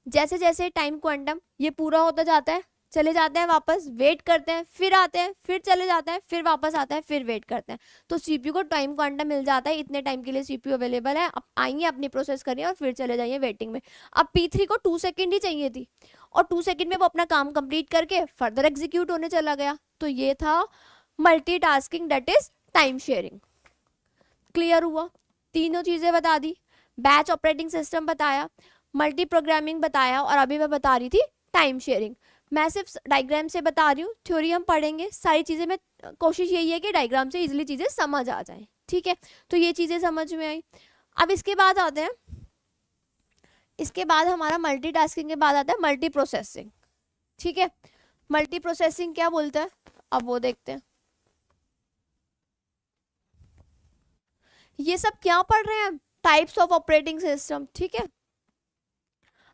जैसे जैसे टाइम क्वांटम ये पूरा होता जाता है, चले जाते हैं वापस, वेट करते हैं, फिर आते हैं, फिर चले जाते हैं, फिर वापस आता है, फिर वेट करते हैं, तो सीपीयू को टाइम क्वांटम मिल जाता है, इतने टाइम के लिए सीपीयू अवेलेबल है, अब आइए अपनी प्रोसेस करिए और फिर चले जाइए वेटिंग में। अब P3 को 2 सेकेंड ही चाहिए थी, और 2 सेकेंड में वो अपना काम कंप्लीट करके फर्दर एग्जीक्यूट होने चला गया। तो ये था multitasking, that is time sharing. Clear हुआ? तीनों चीजें बता दी, बैच ऑपरेटिंग सिस्टम बताया, मल्टी प्रोग्रामिंग बताया, और अभी मैं बता रही थी टाइम शेयरिंग। मैं सिर्फ डायग्राम से बता रही हूँ, थ्योरी हम पढ़ेंगे, सारी चीज़ें मैं कोशिश यही है कि डायग्राम से इजीली चीज़ें समझ आ जाएं, ठीक है। तो ये चीज़ें समझ में आई। अब इसके बाद आते हैं, इसके बाद हमारा मल्टीटास्किंग के बाद आता है मल्टी प्रोसेसिंग, ठीक है। मल्टी प्रोसेसिंग क्या बोलता है, अब वो देखते हैं। ये सब क्या पढ़ रहे हैं, टाइप्स ऑफ ऑपरेटिंग सिस्टम, ठीक है।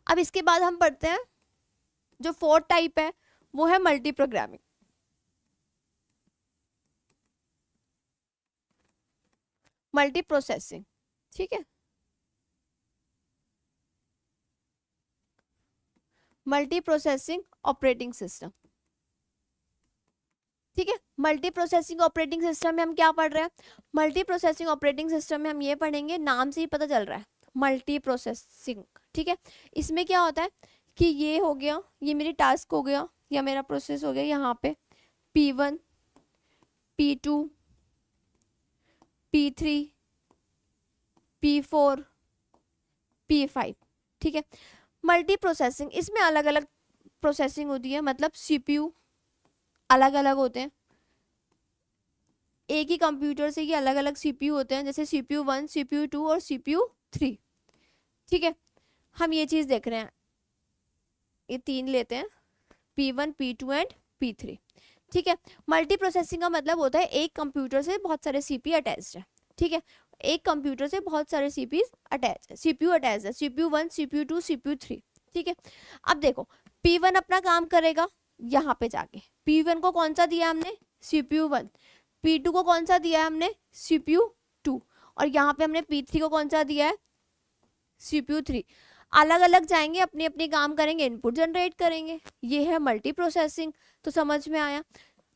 अब इसके बाद हम पढ़ते हैं जो फोर्थ टाइप है वो है मल्टी प्रोग्रामिंग, मल्टी प्रोसेसिंग, ठीक है। मल्टी प्रोसेसिंग ऑपरेटिंग सिस्टम, ठीक है। मल्टी प्रोसेसिंग ऑपरेटिंग सिस्टम में हम क्या पढ़ रहे हैं, मल्टी प्रोसेसिंग ऑपरेटिंग सिस्टम में हम ये पढ़ेंगे, नाम से ही पता चल रहा है मल्टी प्रोसेसिंग, ठीक है। इसमें क्या होता है कि ये हो गया, ये मेरी टास्क हो गया या मेरा प्रोसेस हो गया, यहाँ पे P1 P2 P3 P4 P5, ठीक है। मल्टी प्रोसेसिंग, इसमें अलग अलग प्रोसेसिंग होती है, मतलब CPU अलग अलग होते हैं, एक ही कंप्यूटर से ये अलग अलग CPU होते हैं, जैसे CPU 1 CPU 2 और CPU 3, ठीक है। हम ये चीज़ देख रहे हैं, ये तीन लेते हैं, P1 P2 एंड P3, ठीक है। मल्टी प्रोसेसिंग का मतलब होता है एक कंप्यूटर से बहुत सारे CPU अटैच्ड है, ठीक है। एक कंप्यूटर से बहुत सारे CPU अटैच है, CPU अटैच है, CPU 1 CPU 2 CPU 3, ठीक है। अब देखो P1 अपना काम करेगा, यहाँ पे जाके P1 को कौन सा दिया हमने, CPU 1, P2 को कौन सा दिया है हमने, CPU 2, और यहाँ पे हमने P3 को कौन सा दिया है, CPU 3। अलग अलग जाएंगे, अपने अपने काम करेंगे, इनपुट जनरेट करेंगे, ये है मल्टी प्रोसेसिंग। तो समझ में आया,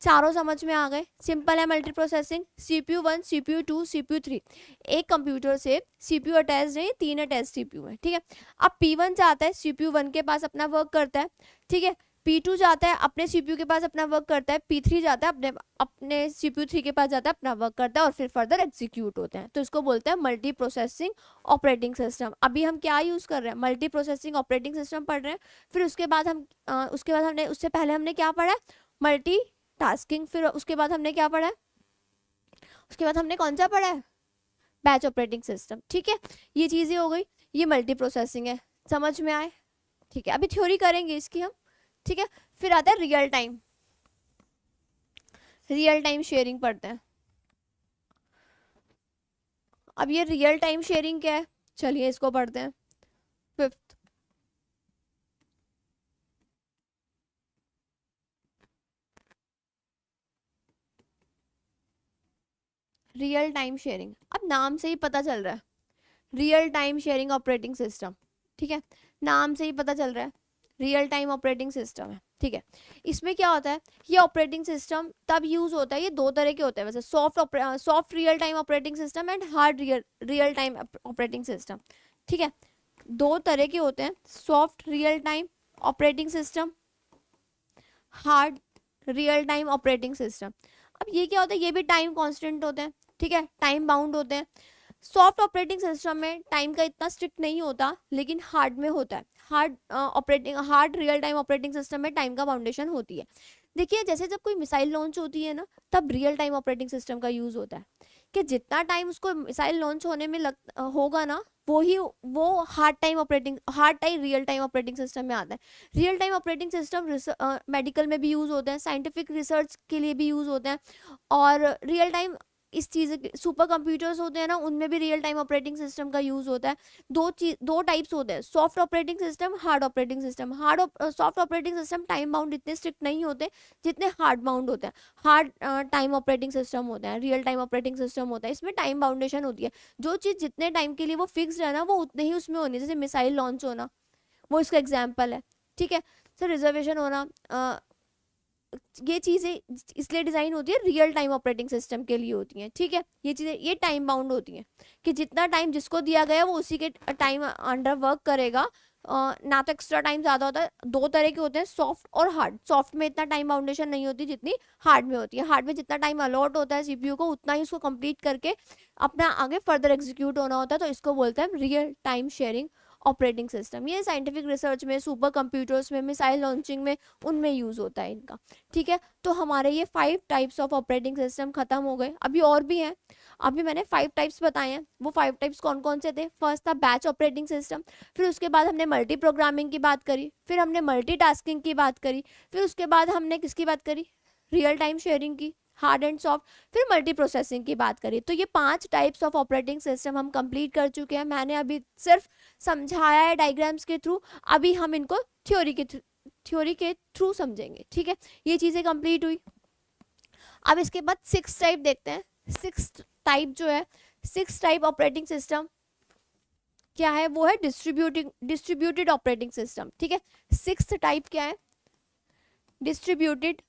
चारों समझ में आ गए, सिंपल है multi processing. CPU 1 CPU 2 CPU 3, एक कंप्यूटर से CPU अटैच नहीं, तीन अटैच CPU है, ठीक है। अब P1 जाता है CPU 1 के पास अपना वर्क करता है, ठीक है। P2 जाता है अपने CPU के पास अपना वर्क करता है, P3 जाता है अपने अपने CPU 3 के पास जाता है, अपना वर्क करता है, और फिर फर्दर एग्जीक्यूट होते हैं। तो इसको बोलते हैं मल्टी प्रोसेसिंग ऑपरेटिंग सिस्टम। अभी हम क्या यूज़ कर रहे हैं, मल्टी प्रोसेसिंग ऑपरेटिंग सिस्टम पढ़ रहे हैं। फिर उसके बाद हम उसके बाद हमने, उससे पहले हमने क्या पढ़ा है, मल्टी टास्किंग। फिर उसके बाद हमने क्या पढ़ा है, उसके बाद हमने कौन सा पढ़ा है, बैच ऑपरेटिंग सिस्टम, ठीक है। ये चीज़ें हो गई, ये मल्टी प्रोसेसिंग है, समझ में आए, ठीक है। अभी थ्योरी करेंगे इसकी हम, ठीक है। फिर आता है real time, real time sharing पढ़ते हैं। अब ये रियल टाइम शेयरिंग क्या है, चलिए इसको पढ़ते हैं। फिफ्थ, रियल टाइम शेयरिंग, अब नाम से ही पता चल रहा है, real time sharing operating system, ठीक है। नाम से ही पता चल रहा है रियल टाइम ऑपरेटिंग सिस्टम है, ठीक है। इसमें क्या होता है, ये ऑपरेटिंग सिस्टम तब यूज होता है, ये दो तरह के होते हैं वैसे, soft real time operating system and hard real time operating system, ठीक है। दो तरह के होते हैं, soft real time operating system, hard real time operating system. अब ये क्या होता है, ये भी टाइम कांस्टेंट होते हैं, ठीक है, टाइम बाउंड होते हैं। सॉफ्ट ऑपरेटिंग सिस्टम में टाइम का इतना स्ट्रिक्ट नहीं होता, लेकिन हार्ड में होता है। Hard real time operating system में टाइम का बाउंडेशन होती है। देखिए जैसे जब कोई मिसाइल लॉन्च होती है ना, तब रियल टाइम ऑपरेटिंग सिस्टम का यूज होता है, कि जितना टाइम उसको मिसाइल लॉन्च होने में होगा ना, वो hard time real time operating system में आता है। Real time operating system medical में भी यूज होते हैं, साइंटिफिक रिसर्च के लिए भी यूज होते हैं, और रियल टाइम इस चीज़ सुपर कंप्यूटर्स होते हैं ना, उनमें भी रियल टाइम ऑपरेटिंग सिस्टम का यूज़ होता है। दो टाइप्स होते हैं, soft operating system, hard operating system. Soft operating system time bound इतने स्ट्रिक्ट नहीं होते जितने हार्ड बाउंड होते हैं। हार्ड टाइम ऑपरेटिंग सिस्टम होता है, रियल टाइम ऑपरेटिंग सिस्टम होता है, इसमें टाइम बाउंडेशन होती है। जो चीज़ जितने टाइम के लिए वो फिक्स्ड है ना, वो उतने ही उसमें होनी है। जैसे मिसाइल लॉन्च होना, वो इसका एग्जाम्पल है, ठीक है। सर रिजर्वेशन होना, ये चीज़ें इसलिए डिज़ाइन होती है, रियल टाइम ऑपरेटिंग सिस्टम के लिए होती हैं, ठीक है। ये चीज़ें ये टाइम बाउंड होती हैं, कि जितना टाइम जिसको दिया गया वो उसी के टाइम अंडर वर्क करेगा, ना तो एक्स्ट्रा टाइम ज़्यादा होता है। दो तरह के होते हैं, सॉफ्ट और हार्ड। सॉफ्ट में इतना टाइम बाउंडेशन नहीं होती जितनी हार्ड में होती है। हार्ड में जितना टाइम अलॉट होता है CPU को, उतना ही उसको कंप्लीट करके अपना आगे फर्दर एग्जीक्यूट होना होता है। तो इसको बोलते हैं real time sharing operating system. ये साइंटिफिक रिसर्च में, सुपर कंप्यूटर्स में, मिसाइल लॉन्चिंग में, उनमें यूज़ होता है इनका। ठीक है, तो हमारे ये 5 टाइप्स ऑफ ऑपरेटिंग सिस्टम खत्म हो गए। अभी और भी हैं, अभी मैंने 5 टाइप्स बताए हैं। वो 5 टाइप्स कौन कौन से थे? फर्स्ट था बैच ऑपरेटिंग सिस्टम, फिर उसके बाद हमने मल्टी प्रोग्रामिंग की बात करी, फिर हमने मल्टीटास्किंग की बात करी, फिर उसके बाद हमने किसकी बात करी? रियल टाइम शेयरिंग की, हार्ड एंड सॉफ्ट, फिर मल्टी प्रोसेसिंग की बात करी। तो ये 5 टाइप्स ऑफ ऑपरेटिंग सिस्टम हम कंप्लीट कर चुके हैं। मैंने अभी सिर्फ समझाया है डायग्राम्स के थ्रू, अभी हम इनको थ्योरी के थ्रू समझेंगे। ठीक है, ये चीज़ें कंप्लीट हुई। अब इसके बाद 6 टाइप देखते हैं। 6 टाइप जो है, 6 टाइप ऑपरेटिंग सिस्टम क्या है? वो है डिस्ट्रीब्यूटेड ऑपरेटिंग सिस्टम। ठीक है, 6th टाइप क्या है? Distributed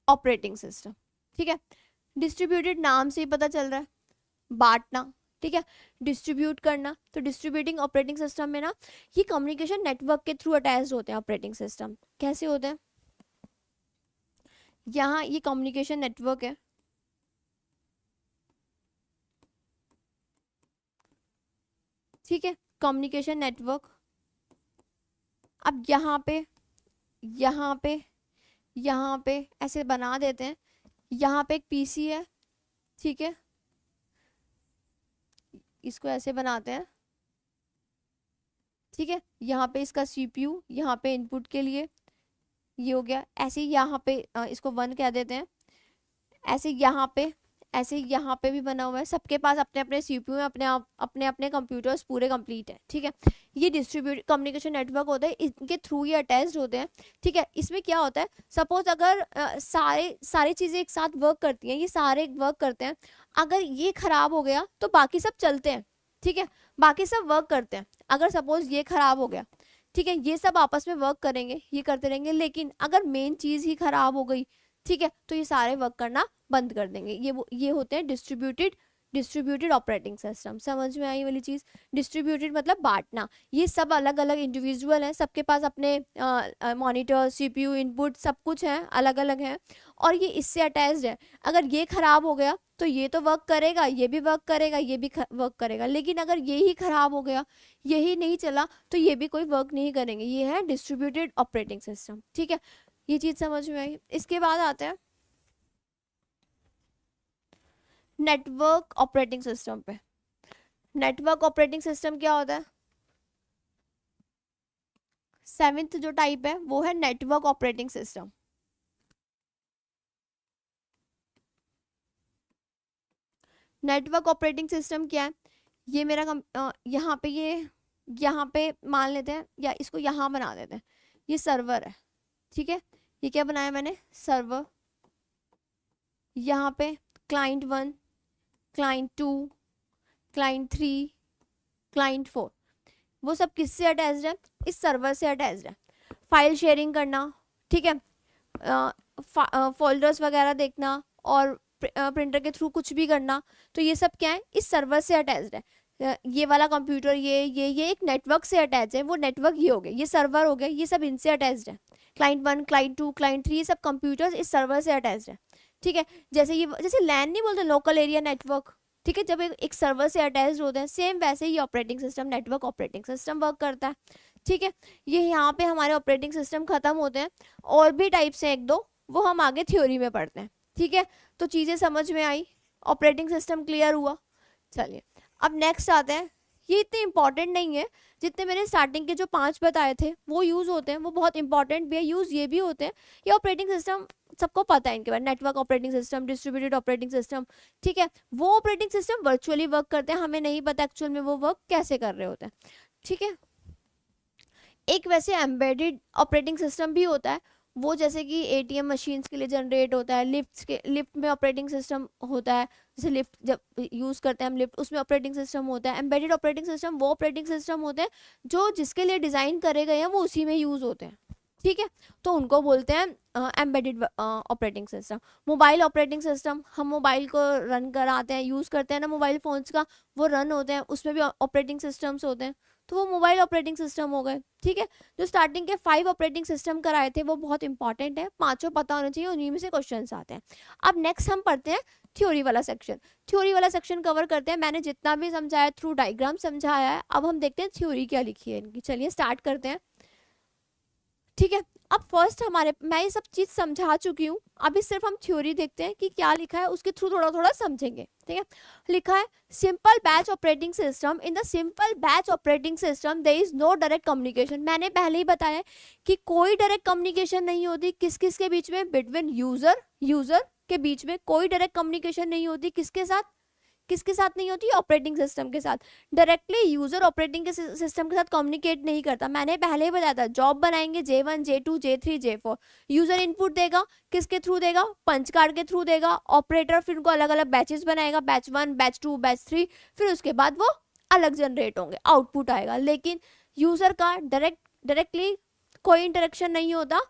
operating system. ठीक है, डिस्ट्रीब्यूटेड नाम से ही पता चल रहा है, बांटना। ठीक है, डिस्ट्रीब्यूट करना। तो डिस्ट्रीब्यूटिंग ऑपरेटिंग सिस्टम में ना ये कम्युनिकेशन नेटवर्क के थ्रू अटैच्ड होते हैं ऑपरेटिंग सिस्टम। कैसे होते हैं? यहाँ ये कम्युनिकेशन नेटवर्क है, ठीक है, कम्युनिकेशन नेटवर्क। अब यहाँ पे ऐसे बना देते हैं। यहाँ पे एक पीसी है, ठीक है, इसको ऐसे बनाते हैं। ठीक है, यहाँ पे इसका सीपीयू, यहाँ पे इनपुट के लिए ये हो गया। ऐसे ही यहाँ पे इसको 1 कह देते हैं। ऐसे यहाँ पे भी बना हुआ है। सबके पास अपने अपने सीपीयू में अपने अपने कंप्यूटर्स पूरे कंप्लीट है। ठीक है, ये डिस्ट्रीब्यूट कम्युनिकेशन नेटवर्क होता है, इनके थ्रू ये अटैच्ड होते हैं। ठीक है, इसमें क्या होता है? सपोज अगर सारी चीज़ें एक साथ वर्क करती हैं, ये सारे वर्क करते हैं, अगर ये खराब हो गया तो बाकी सब चलते हैं। ठीक है, बाकी सब वर्क करते हैं। अगर सपोज ये खराब हो गया, ठीक है, ये सब आपस में वर्क करेंगे, ये करते रहेंगे, लेकिन अगर मेन चीज़ ही खराब हो गई, ठीक है, तो ये सारे वर्क करना बंद कर देंगे। ये होते हैं डिस्ट्रीब्यूटेड ऑपरेटिंग सिस्टम। समझ में आई वाली चीज़? डिस्ट्रीब्यूटेड मतलब बांटना। ये सब अलग अलग इंडिविजुअल हैं, सबके पास अपने मॉनिटर, सीपीयू, इनपुट सब कुछ है, अलग अलग है, और ये इससे अटैच्ड है। अगर ये खराब हो गया तो ये तो वर्क करेगा, ये भी वर्क करेगा, ये भी वर्क करेगा, लेकिन अगर ये ही खराब हो गया, यही नहीं चला, तो ये भी कोई वर्क नहीं करेंगे। ये है डिस्ट्रीब्यूटेड ऑपरेटिंग सिस्टम। ठीक है, ये चीज़ समझ में आई। इसके बाद आते हैं नेटवर्क ऑपरेटिंग सिस्टम पे। नेटवर्क ऑपरेटिंग सिस्टम क्या होता है? 7th जो टाइप है वो है network operating system. Network operating system क्या है? ये मेरा यहाँ पे मान लेते हैं, या इसको यहाँ बना देते हैं। ये सर्वर है, ठीक है, ये क्या बनाया मैंने? सर्वर। यहाँ पे क्लाइंट 1, क्लाइंट 2, क्लाइंट 3, क्लाइंट 4, वो सब किससे अटैच्ड है? इस सर्वर से अटैच्ड है। फाइल शेयरिंग करना, ठीक है, फोल्डर्स वगैरह देखना और प्रिंटर के थ्रू कुछ भी करना, तो ये सब क्या है? इस सर्वर से अटैच्ड है। ये वाला कंप्यूटर, ये एक नेटवर्क से अटैच है। वो नेटवर्क ये हो गया, ये सर्वर हो गया, ये सब इनसे अटैच्ड है। क्लाइंट 1, क्लाइंट 2, क्लाइंट 3, ये सब कंप्यूटर्स इस सर्वर से अटैच्ड है। ठीक है, जैसे लैन नहीं बोलते, लोकल एरिया नेटवर्क, ठीक है, जब एक सर्वर से अटैच्ड होते हैं, सेम वैसे ही operating system, network operating system work करता है। ठीक है, ये यहाँ पे हमारे ऑपरेटिंग सिस्टम खत्म होते हैं। और भी टाइप्स हैं 1-2, वो हम आगे थ्योरी में पढ़ते हैं। ठीक है, तो चीज़ें समझ में आई, ऑपरेटिंग सिस्टम क्लियर हुआ। चलिए, अब नेक्स्ट आते हैं। ये इतने इंपॉर्टेंट नहीं है जितने मैंने स्टार्टिंग के जो 5 बताए थे वो यूज़ होते हैं, वो बहुत इंपॉर्टेंट भी है, यूज़ ये भी होते हैं। ये ऑपरेटिंग सिस्टम सबको पता है इनके बारे में, network operating system, distributed operating system. ठीक है, वो ऑपरेटिंग सिस्टम वर्चुअली वर्क करते हैं, हमें नहीं पता एक्चुअल में वो वर्क कैसे कर रहे होते हैं। ठीक है, एक वैसे एम्बेडेड ऑपरेटिंग सिस्टम भी होता है, वो जैसे कि एटीएम मशीन्स के लिए जनरेट होता है, लिफ्ट में ऑपरेटिंग सिस्टम होता है, जैसे लिफ्ट जब यूज़ करते हैं हम लिफ्ट, उसमें ऑपरेटिंग सिस्टम होता है। एम्बेडेड ऑपरेटिंग सिस्टम वो ऑपरेटिंग सिस्टम होते हैं जो जिसके लिए डिज़ाइन करे गए हैं वो उसी में यूज़ होते हैं। ठीक है, तो उनको बोलते हैं embedded operating system. Mobile operating system, हम मोबाइल को रन कराते हैं, यूज़ करते हैं ना मोबाइल फ़ोन्स का, वो रन होते हैं, उसमें भी ऑपरेटिंग सिस्टम्स होते हैं। तो वो मोबाइल ऑपरेटिंग सिस्टम हो गए। ठीक है, जो स्टार्टिंग के 5 ऑपरेटिंग सिस्टम कराए थे वो बहुत इंपॉर्टेंट है, पांचों पता होने चाहिए, उन्हीं में से क्वेश्चन आते हैं। अब नेक्स्ट हम पढ़ते हैं थ्योरी वाला सेक्शन। थ्योरी वाला सेक्शन कवर करते हैं। मैंने जितना भी समझाया थ्रू डायग्राम समझाया है, अब हम देखते हैं थ्योरी क्या लिखी है इनकी। चलिए स्टार्ट करते हैं। ठीक है, अब फर्स्ट हमारे, मैं ये सब चीज समझा चुकी हूँ, अभी सिर्फ हम थ्योरी देखते हैं कि क्या लिखा है, उसके थ्रू थोड़ा थोड़ा समझेंगे। ठीक है, लिखा है simple batch operating system. In the simple batch operating system there is no direct communication. मैंने पहले ही बताया कि कोई डायरेक्ट कम्युनिकेशन नहीं होती किस किस के बीच में, बिटवीन यूजर के बीच में कोई डायरेक्ट कम्युनिकेशन नहीं होती। किसके साथ, किसके साथ नहीं होती, ऑपरेटिंग सिस्टम के साथ। डायरेक्टली यूजर ऑपरेटिंग के सिस्टम के साथ कम्युनिकेट नहीं करता। मैंने पहले ही बताया था, जॉब बनाएंगे J1 J2 J3 J4, user input देगा, किसके थ्रू देगा, पंच कार्ड के थ्रू देगा। ऑपरेटर फिर उनको अलग अलग बैचेस बनाएगा, बैच 1 बैच 2 बैच 3, फिर उसके बाद वो अलग जनरेट होंगे, आउटपुट आएगा। लेकिन यूजर का डायरेक्टली कोई इंटरेक्शन नहीं होता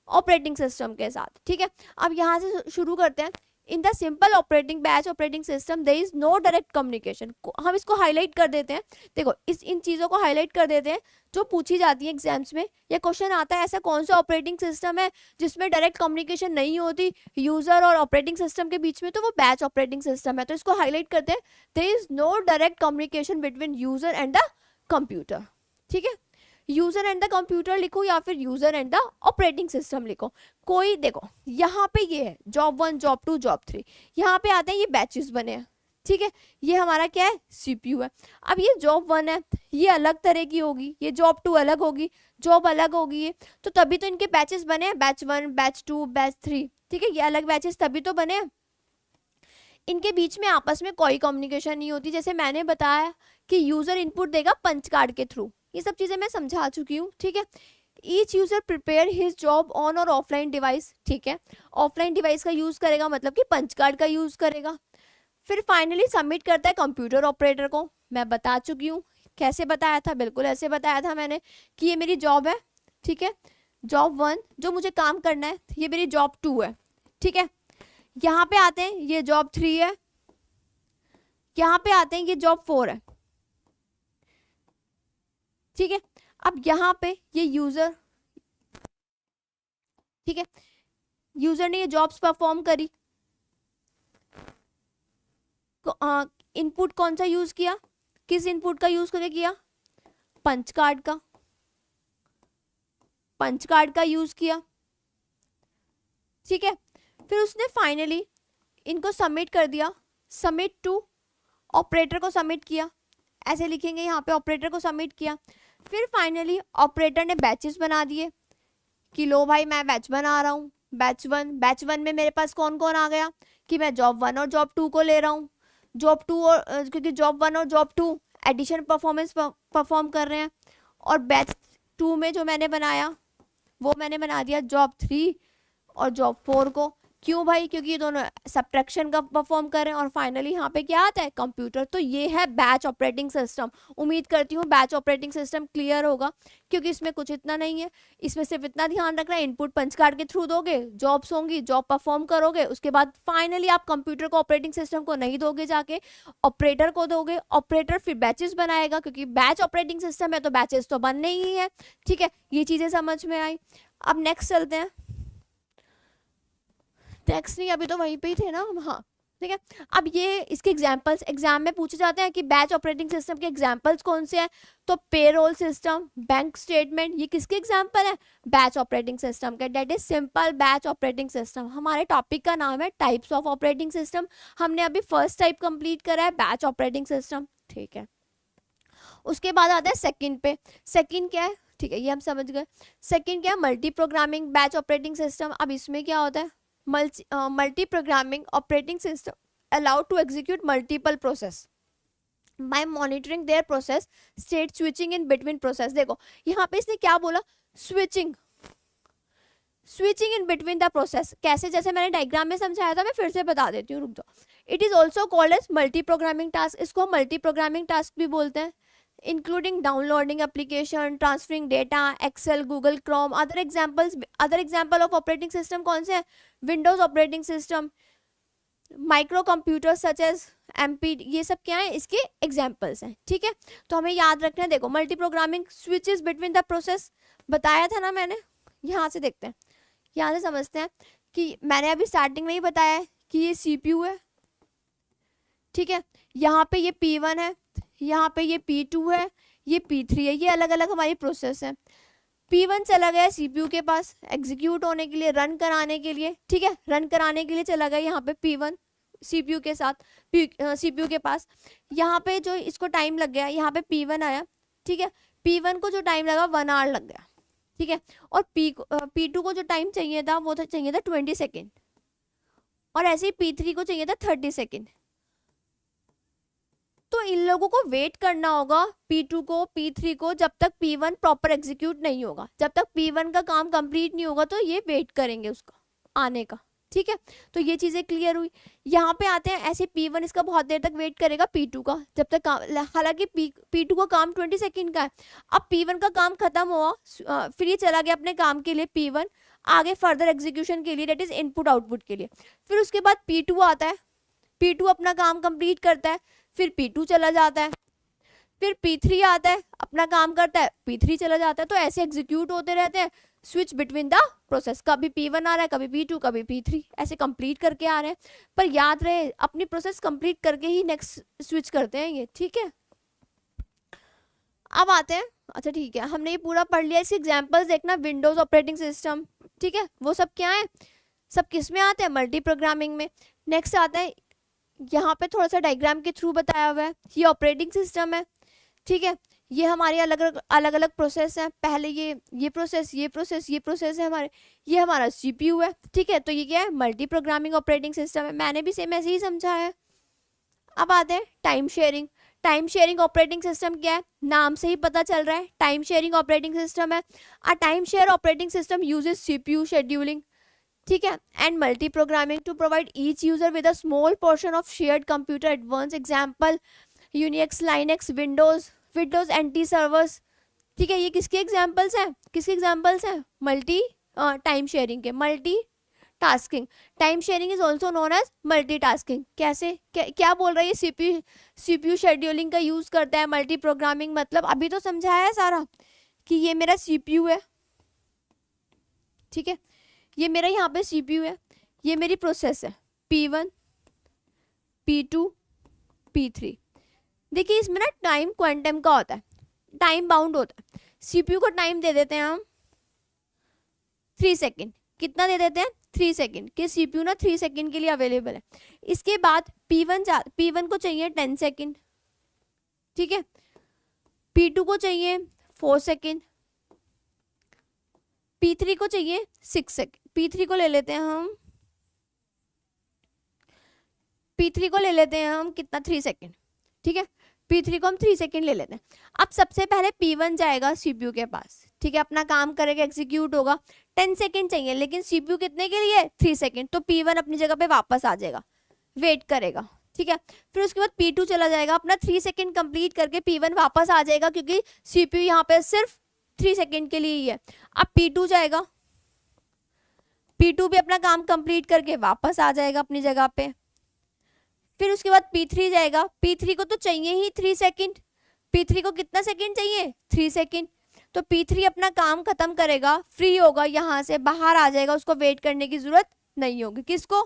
ऑपरेटिंग सिस्टम के साथ। ठीक है, अब यहाँ से शुरू करते हैं। In the simple operating batch operating system there is no direct communication. हम इसको हाईलाइट कर देते हैं। देखो इन चीज़ों को हाईलाइट कर देते हैं जो पूछी जाती है एग्जाम्स में, या क्वेश्चन आता है ऐसा कौन सा ऑपरेटिंग सिस्टम है जिसमें डायरेक्ट कम्युनिकेशन नहीं होती यूजर और ऑपरेटिंग सिस्टम के बीच में, तो वो बैच ऑपरेटिंग सिस्टम है। तो इसको हाईलाइट करते हैं, there is no direct communication between user and the computer. ठीक है, यूजर एंड द कंप्यूटर लिखो या फिर user and the operating system लिखो। कोई देखो यहाँ पे ये है जॉब 1 जॉब 2 जॉब 3, यहाँ पे आते हैं ये बैचेस बने हैं। ठीक है, ये हमारा क्या है, सीपीयू है। अब ये जॉब 1 है, ये अलग तरह की होगी, ये जॉब 2 अलग होगी, जॉब अलग होगी ये, तो तभी तो इनके बैचेस बने हैं, बैच 1 बैच 2 बैच 3। ठीक है, ये अलग बैचेस तभी तो बने हैं। इनके बीच में आपस में कोई कम्युनिकेशन नहीं होती। जैसे मैंने बताया कि यूजर इनपुट देगा पंच कार्ड के थ्रू, ये सब चीजें मैं समझा चुकी हूँ। ठीक है, each user prepare his job on और ऑफलाइन डिवाइस। ठीक है, ऑफलाइन डिवाइस का यूज करेगा, मतलब कि पंच कार्ड का यूज करेगा। फिर फाइनली सबमिट करता है कंप्यूटर ऑपरेटर को। मैं बता चुकी हूँ कैसे बताया था, बिल्कुल ऐसे बताया था मैंने कि ये मेरी जॉब है। ठीक है, जॉब 1 जो मुझे काम करना है, ये मेरी जॉब 2 है। ठीक है, यहाँ पे आते हैं ये जॉब 3 है, यहाँ पे आते हैं ये जॉब 4 है। ठीक है, अब यहाँ पे ये यूजर, ठीक है, यूजर ने ये जॉब्स परफॉर्म करी, इनपुट कौन सा यूज किया, किस इनपुट का यूज करके किया, पंच कार्ड का, पंच कार्ड का यूज किया। ठीक है, फिर उसने फाइनली इनको सबमिट कर दिया, सबमिट टू ऑपरेटर को सबमिट किया, ऐसे लिखेंगे यहाँ पे ऑपरेटर को सबमिट किया। फिर फाइनली ऑपरेटर ने बैचेस बना दिए कि लो भाई मैं बैच बना रहा हूँ, बैच 1 में मेरे पास कौन कौन आ गया कि मैं जॉब 1 और जॉब 2 को ले रहा हूँ। जॉब 2 और क्योंकि जॉब 1 और जॉब 2 एडिशन परफॉर्मेंस परफॉर्म कर रहे हैं, और बैच 2 में जो मैंने बनाया वो मैंने बना दिया जॉब 3 और जॉब 4 को। क्यों भाई, क्योंकि ये दोनों सब्ट्रैक्शन का परफॉर्म कर रहे हैं। और फाइनली यहाँ पे क्या आता है, कंप्यूटर। तो ये है बैच ऑपरेटिंग सिस्टम। उम्मीद करती हूँ बैच ऑपरेटिंग सिस्टम क्लियर होगा, क्योंकि इसमें कुछ इतना नहीं है। इसमें सिर्फ इतना ध्यान रखना है, इनपुट पंच कार्ड के थ्रू दोगे, जॉब्स होंगी, जॉब परफॉर्म करोगे, उसके बाद फाइनली आप कंप्यूटर को ऑपरेटिंग सिस्टम को नहीं दोगे, जाके ऑपरेटर को दोगे। ऑपरेटर फिर बैचेस बनाएगा, क्योंकि बैच ऑपरेटिंग सिस्टम है तो बैचेस तो बनने ही है। ठीक है, ये चीजें समझ में आई। अब नेक्स्ट चलते हैं, नेक्स्ट नहीं, अभी तो वहीं पे ही थे ना हम। हाँ ठीक है, अब ये इसके एग्जांपल्स एग्जाम में पूछे जाते हैं कि बैच ऑपरेटिंग सिस्टम के एग्जांपल्स कौन से हैं। तो पेरोल सिस्टम, बैंक स्टेटमेंट, ये किसके एग्जांपल है, बैच ऑपरेटिंग सिस्टम के। That is simple batch operating system. हमारे टॉपिक का नाम है टाइप्स ऑफ ऑपरेटिंग सिस्टम। हमने अभी फर्स्ट टाइप कंप्लीट करा है, बैच ऑपरेटिंग सिस्टम। ठीक है, उसके बाद आता है सेकंड पे। सेकंड क्या है, ठीक है ये हम समझ गए। सेकंड क्या है, multi programming batch operating system. अब इसमें क्या होता है, multi programming operating system allowed to execute multiple process by monitoring their process state switching in between process। देखो यहाँ पे इसने क्या बोला, switching in between the process. कैसे, जैसे मैंने डायग्राम में समझाया था, मैं फिर से बता देती हूँ, रुक जाओ। It is also called as multi programming task. इसको मल्टी प्रोग्रामिंग टास्क भी बोलते हैं। Including downloading application, transferring data, excel, Google Chrome. Other example of operating system कौन से हैं, Windows operating system, micro computer such as MP, ये सब क्या है, इसके एग्जाम्पल्स हैं, ठीक है। तो हमें याद रखना है, देखो multi programming switches between the process, बताया था ना मैंने। यहाँ से देखते हैं, यहाँ से समझते हैं कि मैंने अभी स्टार्टिंग में ही बताया है कि ये CPU है, ठीक है। यहाँ पे ये P1 है, यहाँ पे ये P2 है, ये P3 है, ये अलग अलग हमारी प्रोसेस है। P1 चला गया CPU के पास एग्जीक्यूट होने के लिए, रन कराने के लिए, ठीक है, रन कराने के लिए चला गया यहाँ पे P1 CPU के साथ, CPU के पास। यहाँ पे जो इसको टाइम लग गया, यहाँ पे P1 आया, ठीक है, P1 को जो टाइम लगा 1 आवर लग गया, ठीक है। और P2 को जो टाइम चाहिए था वो चाहिए था 20 सेकेंड, और ऐसे ही P3 को चाहिए था 30 सेकेंड। तो इन लोगों को वेट करना होगा, P2 को, P3 को, जब तक P1 प्रॉपर एग्जीक्यूट नहीं होगा, जब तक P1 का काम कंप्लीट नहीं होगा, तो ये वेट करेंगे उसका आने का, ठीक है। तो ये चीजें क्लियर हुई। यहाँ पे आते हैं, ऐसे P1 इसका बहुत देर तक वेट करेगा P2 का, जब तक हालांकि P2 का काम 20 सेकेंड का है। अब P1 का काम खत्म हुआ, फिर ये चला गया अपने काम के लिए P1 आगे फर्दर एग्जीक्यूशन के लिए, डेट इज इनपुट आउटपुट के लिए। फिर उसके बाद P2 आता है, P2 अपना काम कंप्लीट करता है, फिर P2 चला जाता है, फिर P3 आता है, अपना काम करता है, P3 चला जाता है। तो ऐसे एग्जीक्यूट होते रहते हैं, स्विच बिटवीन द प्रोसेस, कभी P1 आ रहा है, कभी P2, कभी P3, ऐसे कंप्लीट करके आ रहे हैं। पर याद रहे, अपनी प्रोसेस कंप्लीट करके ही नेक्स्ट स्विच करते हैं ये, ठीक है। अब आते हैं, अच्छा ठीक है, हमने ये पूरा पढ़ लिया। इसके एग्जांपल्स देखना, विंडोज ऑपरेटिंग सिस्टम, ठीक है, वो सब क्या है, सब किस में आते हैं, मल्टी प्रोग्रामिंग में। नेक्स्ट आता है, यहाँ पे थोड़ा सा डायग्राम के थ्रू बताया हुआ है, ये ऑपरेटिंग सिस्टम है, ठीक है। ये हमारे अलग अलग प्रोसेस हैं, पहले ये प्रोसेस, ये प्रोसेस, ये प्रोसेस है हमारे, ये हमारा CPU है, ठीक है। तो ये क्या है, मल्टी प्रोग्रामिंग ऑपरेटिंग सिस्टम है, मैंने भी सेम ऐसे ही समझा है। अब आते हैं time sharing. Time sharing operating system क्या है, नाम से ही पता चल रहा है, टाइम शेयरिंग ऑपरेटिंग सिस्टम है। A time share operating system uses CPU scheduling, ठीक है, and multi programming to provide each user with a small portion of shared computer advance. Example Unix, Linux, Windows NT servers, ठीक है। ये किसके examples हैं, किसके examples हैं, multi time sharing के, multi tasking. Time sharing is also known as multi tasking. कैसे, क्या बोल रहा है ये, CPU शेड्यूलिंग का यूज करता है मल्टी प्रोग्रामिंग, मतलब अभी तो समझाया है सारा कि ये मेरा CPU है, ठीक है, ये मेरा यहाँ पे CPU है, ये मेरी प्रोसेस है P1, P2, P3। देखिए इसमें ना टाइम क्वांटम का होता है, टाइम बाउंड होता है। CPU को टाइम दे देते हैं हम 3 सेकेंड, कितना दे देते हैं, 3 सेकेंड, कि CPU ना 3 सेकेंड के लिए अवेलेबल है। इसके बाद P1 को चाहिए 10 सेकेंड, ठीक है, P2 को चाहिए 4 सेकेंड, P3 को चाहिए 6 सेकेंड। P3 को ले लेते हैं हम, P3 को ले लेते हैं हम कितना, 3 सेकेंड, ठीक है। P3 को हम 3 सेकेंड ले लेते हैं। अब सबसे पहले P1 जाएगा CPU के पास, ठीक है, अपना काम करेगा, एग्जीक्यूट होगा, 10 सेकेंड चाहिए, लेकिन CPU कितने के लिए, 3 सेकेंड। तो P1 अपनी जगह पे वापस आ जाएगा, वेट करेगा, ठीक है। फिर उसके बाद P2 चला जाएगा, अपना 3 सेकेंड कंप्लीट करके P1 वापस आ जाएगा, क्योंकि CPU यहाँ पे सिर्फ 3 सेकेंड के लिए ही है। अब P2 जाएगा, P2 भी अपना काम कंप्लीट करके वापस आ जाएगा अपनी जगह पे। फिर उसके बाद P3 जाएगा, P3 को तो चाहिए ही 3 सेकेंड, P3 को कितना सेकेंड चाहिए, 3 सेकेंड। तो P3 अपना काम खत्म करेगा, फ्री होगा, यहाँ से बाहर आ जाएगा, उसको वेट करने की जरूरत नहीं होगी, किसको,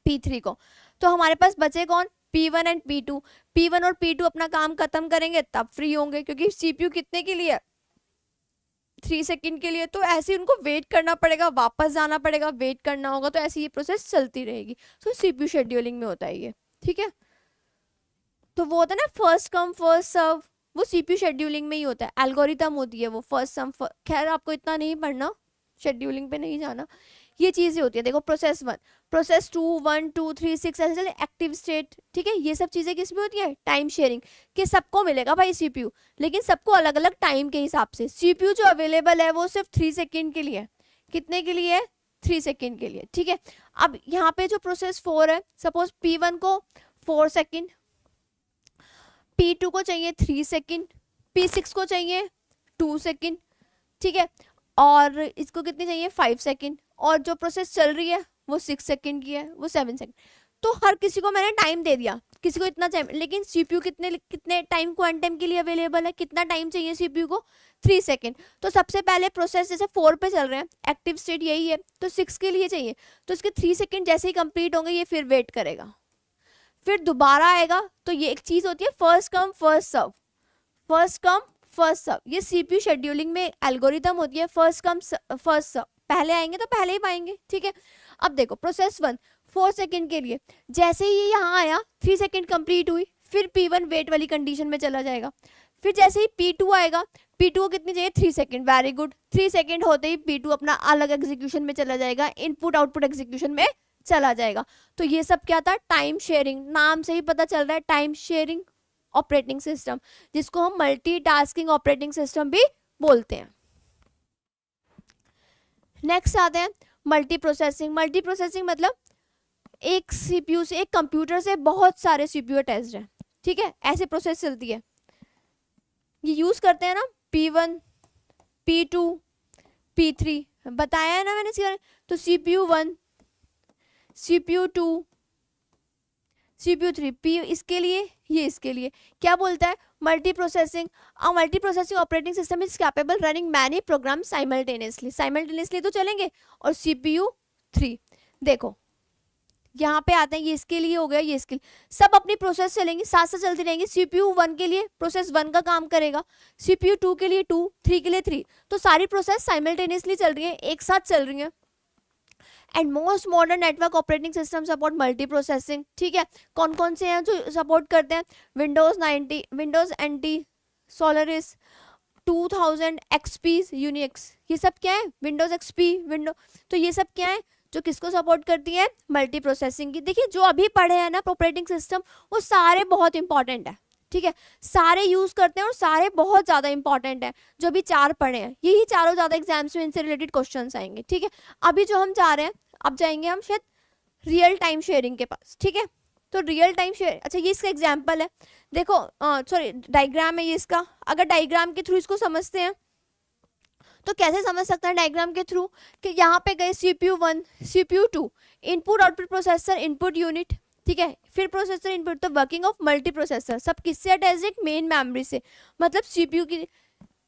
P3 को। तो हमारे पास बचे कौन, P1 एंड P2। P1 और P2 अपना काम खत्म करेंगे तब फ्री होंगे, क्योंकि CPU कितने के लिए, 3 सेकेंड के लिए। तो ऐसे उनको वेट करना पड़ेगा, वापस जाना पड़ेगा, वेट करना होगा, तो ऐसी ये प्रोसेस चलती रहेगी। तो CPU शेड्यूलिंग में होता है ये, ठीक है। तो वो होता है ना फर्स्ट कम फर्स्ट सर्व, वो CPU शेड्यूलिंग में ही होता है, एल्गोरिथम होती है वो, फर्स्ट सम, खैर आपको इतना नहीं पढ़ना, शेड्यूलिंग पे नहीं जाना, ये चीजें होती है। देखो प्रोसेस 1, प्रोसेस 2, 1, 2, 3, 6 ऐसे चले, एक्टिव स्टेट, ठीक है। ये सब चीजें किसमें होती है, टाइम शेयरिंग, कि सबको मिलेगा भाई CPU, लेकिन सबको अलग अलग टाइम के हिसाब से। CPU जो अवेलेबल है वो सिर्फ 3 सेकेंड के लिए, कितने के लिए, 3 सेकेंड के लिए, ठीक है। अब यहाँ पे जो प्रोसेस 4 है, सपोज P1 को 4 सेकेंड, P2 को चाहिए 3 सेकेंड, P6 को चाहिए 2 सेकेंड, ठीक है, और इसको कितनी चाहिए, 5 सेकेंड, और जो प्रोसेस चल रही है वो 6 सेकेंड की है, वो 7 सेकेंड। तो हर किसी को मैंने टाइम दे दिया, किसी को इतना टाइम, लेकिन सीपीयू कितने कितने टाइम क्वांटम के लिए अवेलेबल है, कितना टाइम चाहिए सीपीयू को, 3 सेकेंड। तो सबसे पहले प्रोसेस जैसे 4 पे चल रहे हैं, एक्टिव स्टेट यही है, तो 6 के लिए चाहिए, तो इसके 3 सेकेंड जैसे ही कंप्लीट होंगे ये फिर वेट करेगा, फिर दोबारा आएगा। तो ये एक चीज होती है first come first serve, first come first serve, ये सीपीयू शेड्यूलिंग में एल्गोरिदम होती है, फर्स्ट कम फर्स्ट सर्व, पहले आएंगे तो पहले ही पाएंगे, ठीक है। अब देखो प्रोसेस 1 4 सेकेंड के लिए, जैसे ही यहाँ आया 3 सेकेंड कंप्लीट हुई, फिर P1 वेट वाली कंडीशन में चला जाएगा, फिर जैसे ही P2 आएगा, P2 को कितनी चाहिए, 3 सेकेंड, वेरी गुड, 3 सेकेंड होते ही P2 अपना अलग एग्जीक्यूशन में चला जाएगा, इनपुट आउटपुट एग्जीक्यूशन में चला जाएगा। तो ये सब क्या था, टाइम शेयरिंग, नाम से ही पता चल रहा है टाइम शेयरिंग ऑपरेटिंग सिस्टम, जिसको हम मल्टीटास्किंग ऑपरेटिंग सिस्टम भी बोलते हैं। नेक्स्ट आते हैं मल्टी प्रोसेसिंग। मल्टी प्रोसेसिंग मतलब एक सीपीयू से, एक कंप्यूटर से बहुत सारे सीपीयू अटैच्ड हैं, ठीक है, ऐसे प्रोसेस चलती है। ये यूज करते हैं ना P1 P2 P3, बताया है ना मैंने इसके। तो CPU 1 CPU 2 CPU 3 P इसके लिए, ये इसके लिए, क्या बोलता है, multi processing. A multi processing operating system is capable running many programme simultaneously, simultaneously तो चलेंगे। और CPU 3 देखो यहाँ पे आते हैं, ये इसके लिए हो गया, ये इसके लिए, सब अपनी प्रोसेस चलेंगी, साथ साथ चलती रहेंगी। CPU 1 के लिए प्रोसेस 1 का काम करेगा, CPU 2 के लिए 2, 3 के लिए 3, तो सारी प्रोसेस साइमल्टेनियसली चल रही है, एक साथ चल रही है। And most modern network operating system support multi processing, ठीक है। कौन कौन से हैं जो सपोर्ट करते हैं, Windows 90, Windows NT, सोलरिस, 2000 XP, Unix, ये सब क्या है, विंडोज XP, विंडो, तो ये सब क्या है जो किसको सपोर्ट करती है, मल्टी प्रोसेसिंग की। देखिए जो अभी पढ़े हैं ना ऑपरेटिंग सिस्टम, वो सारे बहुत इंपॉर्टेंट है, ठीक है, सारे यूज करते हैं और सारे बहुत ज्यादा इंपॉर्टेंट है। जो भी 4 पढ़े हैं यही चारों ज्यादा एग्जाम्स में इनसे रिलेटेड क्वेश्चंस आएंगे, ठीक है। अभी जो हम जा रहे हैं, अब जाएंगे हम शायद रियल टाइम शेयरिंग के पास, ठीक है। तो रियल टाइम शेयर, अच्छा ये इसका एग्जाम्पल है, देखो सॉरी डायग्राम है ये इसका। अगर डायग्राम के थ्रू इसको समझते हैं तो कैसे समझ सकते हैं डायग्राम के थ्रू, कि यहाँ पे गए CPU 1 CPU 2, input output processor input unit, ठीक है, फिर प्रोसेसर इनपुट, तो वर्किंग ऑफ मल्टी प्रोसेसर, सब किससे अटैच है, मेन मेमोरी से, मतलब CPU की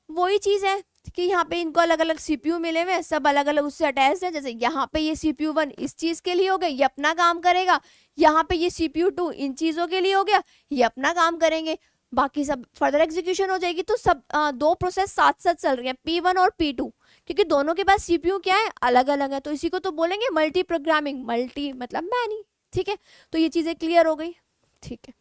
वही चीज़ है कि यहाँ पे इनको अलग अलग CPU मिले हुए हैं, सब अलग अलग उससे अटैच है। जैसे यहाँ पे ये CPU 1 इस चीज़ के लिए हो गया, ये अपना काम करेगा, यहाँ पे ये CPU 2 इन चीज़ों के लिए हो गया, ये अपना काम करेंगे, बाकी सब फर्दर एग्जीक्यूशन हो जाएगी। तो सब दो प्रोसेस साथ साथ चल रही हैं, P1 और P2, क्योंकि दोनों के पास CPU क्या है, अलग अलग है, तो इसी को तो बोलेंगे मल्टी प्रोग्रामिंग, मल्टी मतलब मैनी, ठीक है। तो ये चीज़ें क्लियर हो गई, ठीक है।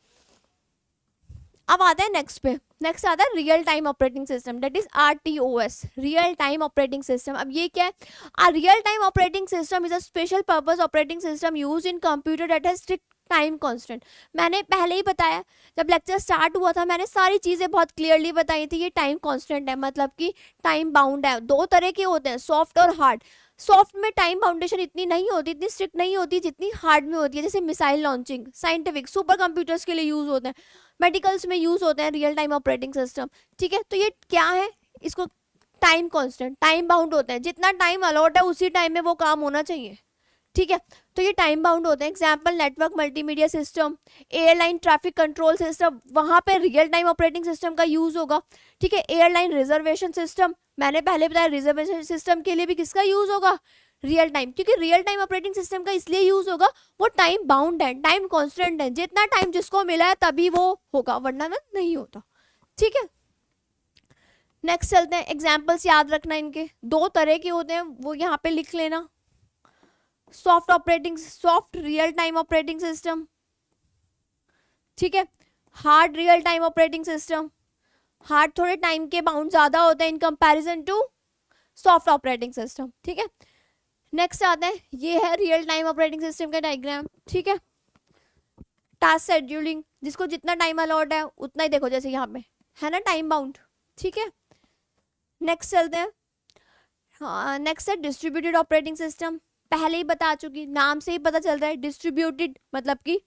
अब आता है नेक्स्ट पे, नेक्स्ट आता है real time operating system, that is RTOS, real time operating system. अब ये क्या है, a real time operating system is a special purpose operating system used in computer that has strict time constant. मैंने पहले ही बताया, जब लेक्चर स्टार्ट हुआ था मैंने सारी चीज़ें बहुत क्लियरली बताई थी। ये टाइम कांस्टेंट है, मतलब कि टाइम बाउंड है। दो तरह के होते हैं, सॉफ्ट और हार्ड। सॉफ्ट में टाइम बाउंडेशन इतनी नहीं होती, इतनी स्ट्रिक्ट नहीं होती जितनी हार्ड में होती है। जैसे missile launching, scientific, super computers के लिए यूज होते हैं, मेडिकल्स में यूज होते हैं रियल टाइम ऑपरेटिंग सिस्टम, ठीक है। तो ये क्या है, इसको टाइम कांस्टेंट, टाइम बाउंड होते हैं, जितना टाइम अलॉट है उसी टाइम में वो काम होना चाहिए, ठीक है। तो ये टाइम बाउंड होते हैं। Example network multimedia system, airline traffic control system, वहाँ पे रियल टाइम ऑपरेटिंग सिस्टम का यूज होगा, ठीक है। एयरलाइन रिजर्वेशन सिस्टम, मैंने पहले बताया रिजर्वेशन सिस्टम के लिए भी किसका यूज होगा, रियल टाइम, क्योंकि रियल टाइम ऑपरेटिंग सिस्टम का इसलिए यूज होगा, वो टाइम बाउंड है, टाइम कॉन्स्टेंट है, जितना टाइम जिसको मिला है तभी वो होगा, वरना में नहीं होता, ठीक है। नेक्स्ट चलते हैं, एग्जाम्पल्स याद रखना, इनके दो तरह के होते हैं, वो यहाँ पे लिख लेना। Soft real time operating system, ठीक है। Hard real time operating system, hard थोड़े टाइम के बाउंड ज्यादा होते हैं in comparison to soft operating system, ठीक है। नेक्स्ट आता है, ये है रियल टाइम ऑपरेटिंग सिस्टम का डायग्राम, ठीक है। टास्क शेड्यूलिंग, जिसको जितना टाइम अलॉट है उतना ही, देखो जैसे यहाँ पे है ना टाइम बाउंड, ठीक है। नेक्स्ट चलते हैं, हाँ नेक्स्ट है डिस्ट्रीब्यूटेड ऑपरेटिंग सिस्टम। पहले ही बता चुकी, नाम से ही पता चलता है डिस्ट्रीब्यूटेड, मतलब कि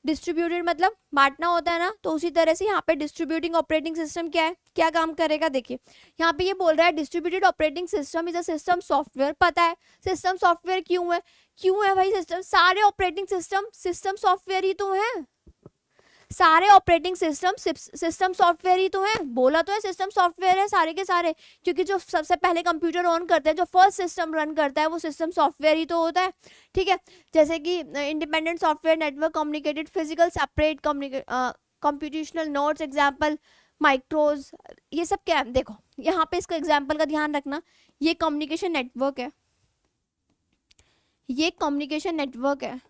डिस्ट्रीब्यूटेड मतलब बांटना होता है ना, तो उसी तरह से यहाँ पे डिस्ट्रीब्यूटिंग ऑपरेटिंग सिस्टम क्या है, क्या काम करेगा। देखिए यहाँ पे ये बोल रहा है distributed operating system is a system software. पता है सिस्टम सॉफ्टवेयर क्यों है, क्यों है भाई सिस्टम, सारे ऑपरेटिंग सिस्टम सॉफ्टवेयर ही तो है, सारे ऑपरेटिंग सिस्टम सॉफ्टवेयर ही तो है, बोला तो है सिस्टम सॉफ्टवेयर है सारे के सारे, क्योंकि जो सबसे पहले कंप्यूटर ऑन करता है, जो फर्स्ट सिस्टम रन करता है वो सिस्टम सॉफ्टवेयर ही तो होता है। ठीक है, जैसे कि independent software, network communicated, physical separate computational nodes, example माइक्रोज, ये सब क्या है। देखो यहाँ पे इसका एग्जाम्पल का ध्यान रखना, ये कम्युनिकेशन नेटवर्क है, ये कम्युनिकेशन नेटवर्क है।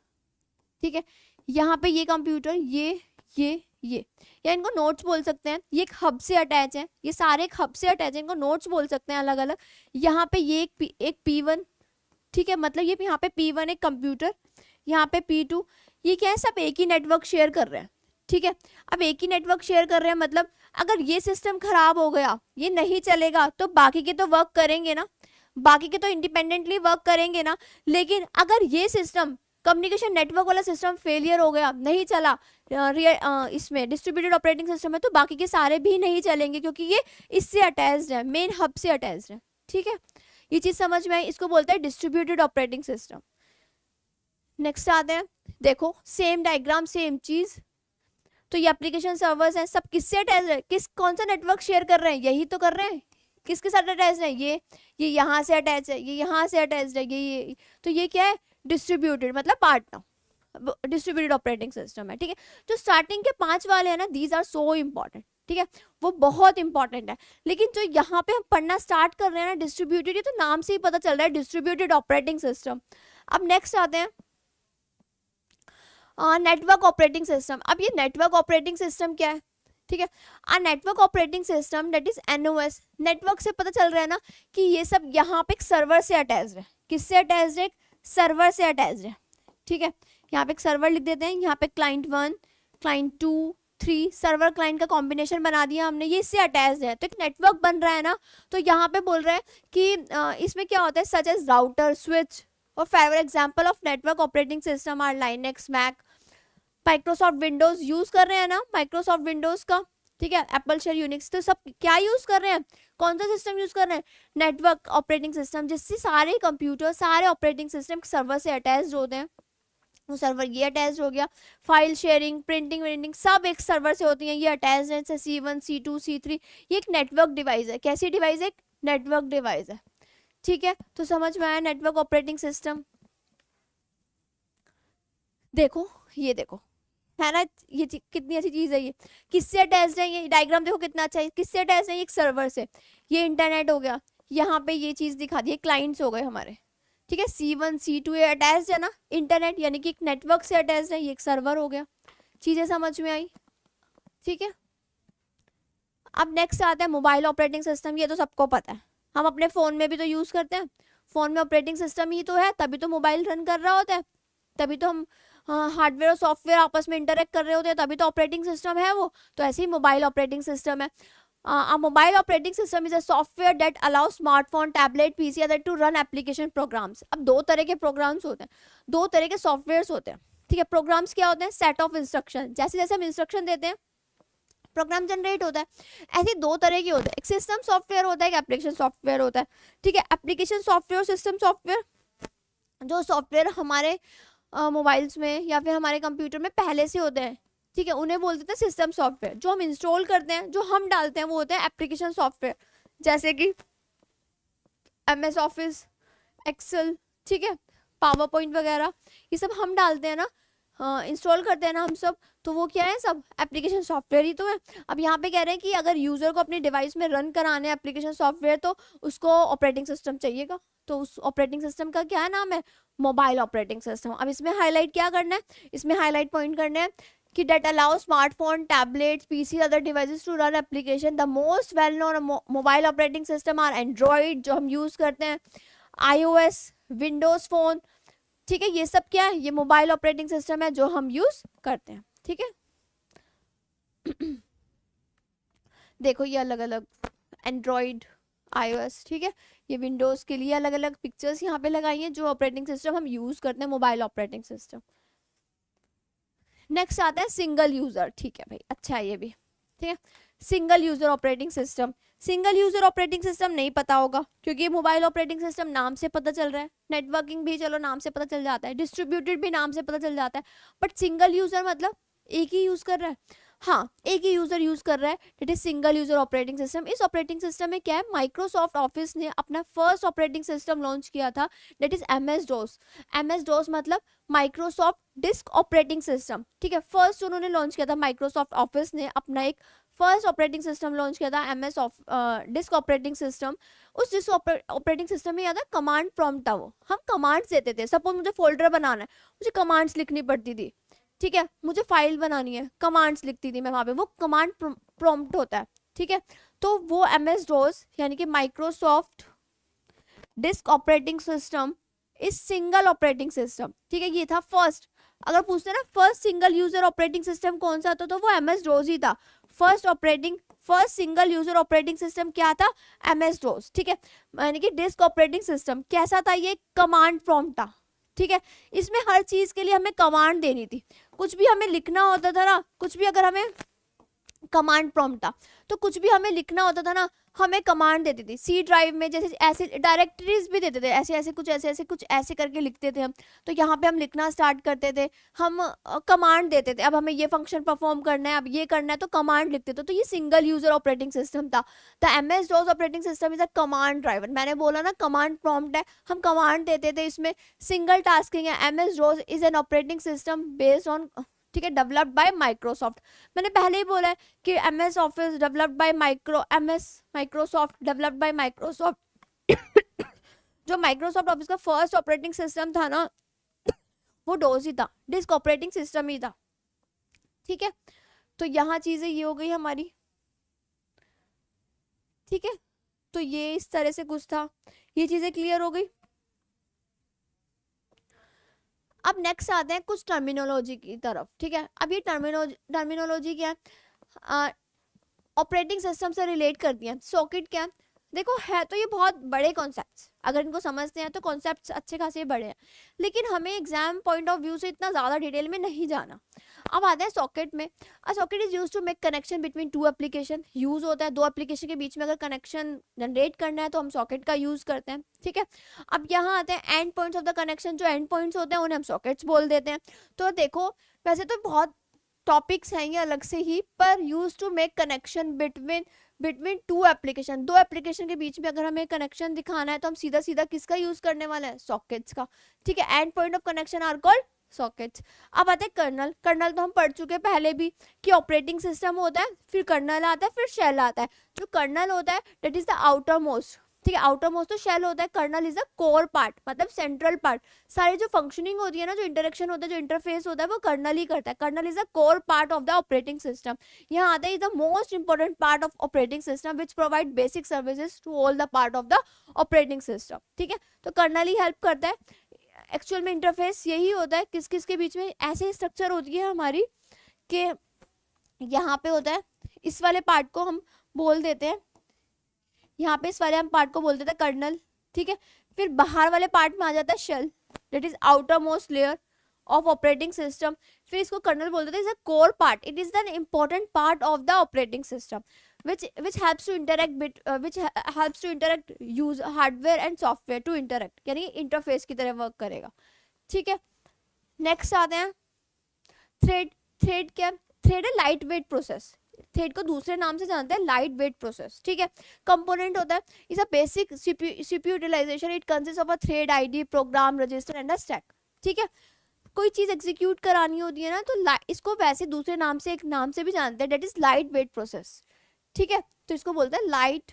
ठीक है, यहाँ पे ये कंप्यूटर ये या इनको नोड्स बोल सकते हैं, ये एक हब से अटैच है, ये सारे एक हब से अटैच है, इनको नोड्स बोल सकते हैं अलग अलग। यहाँ पे ये एक P1, ठीक है, मतलब ये यहाँ पे P1 एक कंप्यूटर, यहाँ पे P2, ये क्या है, सब एक ही नेटवर्क शेयर कर रहे हैं। ठीक है, अब एक ही नेटवर्क शेयर कर रहे हैं मतलब अगर ये सिस्टम खराब हो गया, ये नहीं चलेगा, तो बाकी के तो वर्क करेंगे ना, बाकी के तो इंडिपेंडेंटली वर्क करेंगे ना। लेकिन अगर ये सिस्टम कम्युनिकेशन नेटवर्क वाला सिस्टम फेलियर हो गया, नहीं चला, इसमें डिस्ट्रीब्यूटेड ऑपरेटिंग सिस्टम है, तो बाकी के सारे भी नहीं चलेंगे, क्योंकि ये इससे अटैच्ड है, मेन हब से अटैच्ड है। ठीक है, ये चीज समझ में आई, इसको बोलते हैं डिस्ट्रीब्यूटेड ऑपरेटिंग सिस्टम। नेक्स्ट आते हैं, देखो सेम डायग्राम सेम चीज, तो ये एप्लीकेशन सर्वर्स हैं, सब किससे अटैच है, कौन सा नेटवर्क शेयर कर रहे हैं, यही तो कर रहे हैं, किसके साथ अटैच है, ये यहाँ से अटैच है, ये यहाँ से अटैच है, ये तो ये क्या है, डिस्ट्रीब्यूटेड मतलब पार्टनर, डिस्ट्रीब्यूटेड ऑपरेटिंग सिस्टम है। ठीक है, जो स्टार्टिंग के 5 वाले हैं ना, दीज आर सो इम्पॉर्टेंट। ठीक है, वो बहुत इंपॉर्टेंट है, लेकिन जो यहाँ पे हम पढ़ना स्टार्ट कर रहे हैं ना डिस्ट्रीब्यूटेड, ये तो नाम से ही पता चल रहा है डिस्ट्रीब्यूटेड ऑपरेटिंग सिस्टम। अब नेक्स्ट आते हैं नेटवर्क ऑपरेटिंग सिस्टम। अब ये नेटवर्क ऑपरेटिंग सिस्टम क्या है, ठीक है, network operating system that is NOS, network से पता चल रहा है ना कि ये सब यहाँ पे एक सर्वर से अटैच है, किससे अटैच है, सर्वर से अटैच है। ठीक है, यहाँ पे एक सर्वर लिख देते हैं, यहाँ पे क्लाइंट 1, क्लाइंट 2, 3, सर्वर क्लाइंट का कॉम्बिनेशन बना दिया हमने, ये इससे अटैच है, तो एक नेटवर्क बन रहा है ना। तो यहाँ पे बोल रहे हैं कि इसमें क्या होता है, सच एज राउटर, स्विच, और favourite example of network operating system are Linux, Mac, Microsoft Windows use कर रहे हैं ना, माइक्रोसॉफ्ट विंडोज का। ठीक है, एप्पल शेयर, यूनिक्स, तो सब क्या यूज कर रहे हैं, कौन सा सिस्टम यूज कर रहे हैं, नेटवर्क ऑपरेटिंग सिस्टम, जिससे सारे कंप्यूटर, सारे ऑपरेटिंग सिस्टम सर्वर से अटैच्ड होते हैं। वो सर्वर ये अटैच हो गया, फाइल शेयरिंग, प्रिंटिंग विंटिंग सब एक सर्वर से होती हैं, ये अटैच है, जैसे C1, C2, C3, ये एक नेटवर्क डिवाइस है। कैसी डिवाइस है, एक नेटवर्क डिवाइस है। ठीक है, तो समझ में आया नेटवर्क ऑपरेटिंग सिस्टम। देखो ये देखो है ना, ये कितनी अच्छी चीज है, ये किससे अटैच्ड है, ये डायग्राम देखो कितना अच्छा है, किससे अटैच्ड है, ये एक सर्वर से, ये इंटरनेट हो गया, यहाँ पे ये चीज दिखा दी, क्लाइंट्स हो गए हमारे। ठीक है, C1, C2 ये अटैच्ड है ना, इंटरनेट यानी कि एक नेटवर्क से अटैच्ड है, ये एक सर्वर हो गया। चीजें समझ में आई। ठीक है, अब नेक्स्ट आता है मोबाइल ऑपरेटिंग सिस्टम। ये तो सबको पता है, हम अपने फोन में भी तो यूज करते हैं, फोन में ऑपरेटिंग सिस्टम ही तो है, तभी तो मोबाइल रन कर रहा होता है, तभी तो हम हार्डवेयर और सॉफ्टवेयर आपस में इंटरेक्ट कर रहे होते हैं, तभी तो ऑपरेटिंग सिस्टम है वो। तो ऐसे ही मोबाइल ऑपरेटिंग सिस्टम है। Mobile operating system is a software that allow smartphone, tablet, PC other to run application programs. अब दो तरह के प्रोग्राम्स होते हैं, दो तरह के सॉफ्टवेयर्स होते हैं। ठीक है, प्रोग्राम्स क्या होते हैं, सेट ऑफ इंस्ट्रक्शन, जैसे जैसे हम इंस्ट्रक्शन देते हैं प्रोग्राम जनरेट होता है। ऐसे दो तरह के होते हैं, एक सिस्टम सॉफ्टवेयर होता है, एक एप्लीकेशन सॉफ्टवेयर होता है। ठीक है, एप्लीकेशन सॉफ्टवेयर, सिस्टम सॉफ्टवेयर, जो सॉफ्टवेयर हमारे मोबाइल्स में या फिर हमारे कंप्यूटर में पहले से होते हैं, ठीक है, उन्हें बोल देते हैं सिस्टम सॉफ्टवेयर। जो हम इंस्टॉल करते हैं, जो हम डालते हैं, वो होते हैं एप्लीकेशन सॉफ्टवेयर, जैसे कि MS ऑफिस, एक्सेल, ठीक है, पावर पॉइंट वगैरह, ये सब हम डालते हैं ना, इंस्टॉल करते हैं ना हम सब, तो वो क्या है, सब एप्लीकेशन सॉफ्टवेयर ही तो है। अब यहाँ पे कह रहे हैं कि अगर यूजर को अपने डिवाइस में रन कराने एप्लीकेशन सॉफ्टवेयर, तो उसको ऑपरेटिंग सिस्टम चाहिएगा। तो उस ऑपरेटिंग सिस्टम का क्या नाम है, मोबाइल ऑपरेटिंग सिस्टम। अब इसमें हाईलाइट क्या करना है, इसमें हाईलाइट पॉइंट करना है कि that allow smartphone, tablets, PC other devices to run application. The most well known mobile operating system are Android, जो हम यूज करते हैं, iOS, विंडोज फोन। ठीक है, ये सब क्या है, ये मोबाइल ऑपरेटिंग सिस्टम है जो हम यूज करते हैं। ठीक है, देखो ये अलग अलग एंड्रॉइड, iOS, ठीक है, ये विंडोज के लिए अलग अलग पिक्चर्स यहाँ पे लगाई हैं, जो ऑपरेटिंग सिस्टम हम यूज करते हैं, मोबाइल ऑपरेटिंग सिस्टम। नेक्स्ट आता है सिंगल यूजर, ठीक है भाई, अच्छा है ये भी, ठीक है। Single user operating system, single user operating system नहीं पता होगा क्योंकि मोबाइल ऑपरेटिंग सिस्टम नाम से पता चल रहा है, नेटवर्किंग भी चलो नाम से पता चल जाता है, डिस्ट्रीब्यूटेड भी नाम से पता चल जाता है, बट सिंगल यूजर मतलब एक ही यूज कर रहा है, हाँ एक ही यूजर यूज कर रहा है, that is single user operating system. इस ऑपरेटिंग सिस्टम में क्या है, माइक्रोसॉफ्ट ऑफिस ने अपना फर्स्ट ऑपरेटिंग सिस्टम लॉन्च किया था, that is MS DOS. MS DOS मतलब माइक्रोसॉफ्ट डिस्क ऑपरेटिंग सिस्टम, ठीक है। फर्स्ट उन्होंने लॉन्च किया था, माइक्रोसॉफ्ट ऑफिस ने अपना एक फर्स्ट ऑपरेटिंग सिस्टम लॉन्च किया था, एमएस डिस्क ऑपरेटिंग सिस्टम। उस डिस्क ऑपरेटिंग सिस्टम में याद है कमांड प्रॉम्प्ट था, वो हम कमांड्स देते थे। सपोज मुझे फोल्डर बनाना है, मुझे कमांड्स लिखनी पड़ती थी, ठीक है। मुझे फाइल बनानी है, कमांड्स लिखती थी मैं वहां पे, वो कमांड प्रॉम्प्ट होता है, ठीक है। तो वो एमएस डोस यानी कि Microsoft disk operating system is single operating system, ठीक है। ये था फर्स्ट। अगर पूछते ना first single user operating system कौन सा था, तो वो एमएस डोस ही था। First single user operating system क्या था, एमएस डोस, ठीक है। यानी कि डिस्क ऑपरेटिंग सिस्टम कैसा था, ये कमांड प्रॉम्प्ट था, ठीक है। इसमें हर चीज के लिए हमें कमांड देनी थी, कुछ भी हमें लिखना होता था ना, कुछ भी अगर हमें कमांड प्रॉम्प्ट था तो कुछ भी हमें लिखना होता था ना, हमें कमांड देती थी। सी ड्राइव में जैसे ऐसे डायरेक्टरीज भी देते थे, ऐसे कुछ ऐसे करके लिखते थे हम, तो यहाँ पे हम लिखना स्टार्ट करते थे, हम कमांड देते थे, अब हमें ये फंक्शन परफॉर्म करना है, अब ये करना है, तो कमांड लिखते थे। तो ये सिंगल यूजर ऑपरेटिंग सिस्टम था। The MS DOS operating system is a command driven. मैंने बोला ना कमांड प्रॉम्प्ट है, हम कमांड देते थे, इसमें सिंगल टास्किंग है। MS DOS is an operating system based on, ठीक है, डेवलप्ड बाय माइक्रोसॉफ्ट। मैंने पहले ही बोला है कि MS office developed by Microsoft developed by Microsoft. जो माइक्रोसॉफ्ट ऑफिस का फर्स्ट ऑपरेटिंग सिस्टम था ना, वो डोज ही था, डिस्क ऑपरेटिंग सिस्टम ही था, ठीक है। तो यहाँ चीजें ये हो गई हमारी, ठीक है। तो ये इस तरह से कुछ था, ये चीजें क्लियर हो गई। अब नेक्स्ट आते हैं कुछ टर्मिनोलॉजी की तरफ, ठीक है। अब ये टर्मिनोलॉजी क्या है, ऑपरेटिंग सिस्टम से रिलेट करती है। सॉकेट क्या है, देखो है तो ये बहुत बड़े कॉन्सेप्ट्स, अगर इनको समझते हैं तो कॉन्सेप्ट्स अच्छे खासे बड़े हैं, लेकिन हमें एग्जाम पॉइंट ऑफ व्यू से इतना ज़्यादा डिटेल में नहीं जाना। अब आते हैं सॉकेट में। A socket is use to make connection between two application. Use होता है दो एप्लीकेशन के बीच में, अगर कनेक्शन जनरेट करना है तो हम सॉकेट का यूज करते हैं, ठीक है। अब यहाँ आते हैं and points of the connection. जो एंड पॉइंट्स होते हैं उन्हें हम सॉकेट्स बोल देते हैं। तो देखो वैसे तो बहुत टॉपिक्स हैं ये अलग से ही, पर use to make connection between two application. दो एप्लीकेशन के बीच में अगर हमें कनेक्शन दिखाना है तो हम सीधा सीधा किसका यूज करने वाले हैं, सॉकेट्स का, ठीक है। End point of connection are called sockets. अब आते हैं कर्नल। कर्नल तो हम पढ़ चुके हैं पहले भी कि ऑपरेटिंग सिस्टम होता है, फिर कर्नल आता है, फिर शेल आता है। जो कर्नल होता है that is the outer most, ठीक है। आउटर मोस्ट तो शेल होता है, kernel is the core part, मतलब सेंट्रल पार्ट। सारी जो फंक्शनिंग होती है ना, जो इंटरेक्शन होता है, जो इंटरफेस होता है, वो कर्नल ही करता है। Kernel is the core part of the operating system. यहाँ आता है the most important part of operating system which provide basic services to all the part of the operating system, ठीक है। तो कर्नल ही हेल्प करता है। एक्चुअल में interface यही होता है, किस किस के बीच में ऐसे स्ट्रक्चर होती है हमारी कि यहाँ पे होता है, इस वाले पार्ट को हम बोल देते हैं, यहाँ पे इस वाले हम पार्ट को बोल देते हैं कर्नल, ठीक है। फिर बाहर वाले पार्ट में आ जाता है shell, that is outer most layer of operating system. फिर इसको कर्नल बोल देते हैं, is a core part, it is the important part of the operating system which helps to interact use hardware and software to interact, यानी interface की तरह work करेगा, ठीक है। नेक्स्ट आते हैं थ्रेड। थ्रेड क्या, थ्रेड है लाइट वेट प्रोसेस। थ्रेड को दूसरे नाम से जानते हैं लाइट वेट प्रोसेस, ठीक है। कंपोनेंट होता है, is a basic CPU utilization. It consist of a thread ID, program register and a stack, ठीक है। कोई चीज एग्जीक्यूट करानी होती है ना, तो इसको वैसे दूसरे नाम से, एक नाम से भी जानते हैं, that is light weight process, ठीक है। तो इसको बोलते हैं लाइट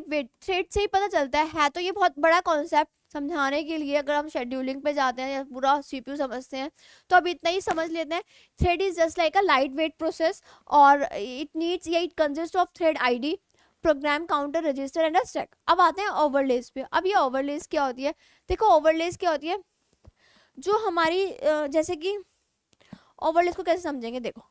वेट। थ्रेड से ही पता चलता है तो ये बहुत बड़ा कॉन्सेप्ट समझाने के लिए, अगर हम शेड्यूलिंग पे जाते हैं या पूरा सीपीयू समझते हैं तो अब इतना ही समझ लेते हैं। Thread is just like a light weight process और इट नीड्स या it consist of thread ID, program counter, register and a stack. अब आते हैं ओवरलेस पे। अब ये ओवरलेस क्या होती है, देखो ओवरलेस क्या होती है, जो हमारी जैसे कि ओवरलेस को कैसे समझेंगे, देखो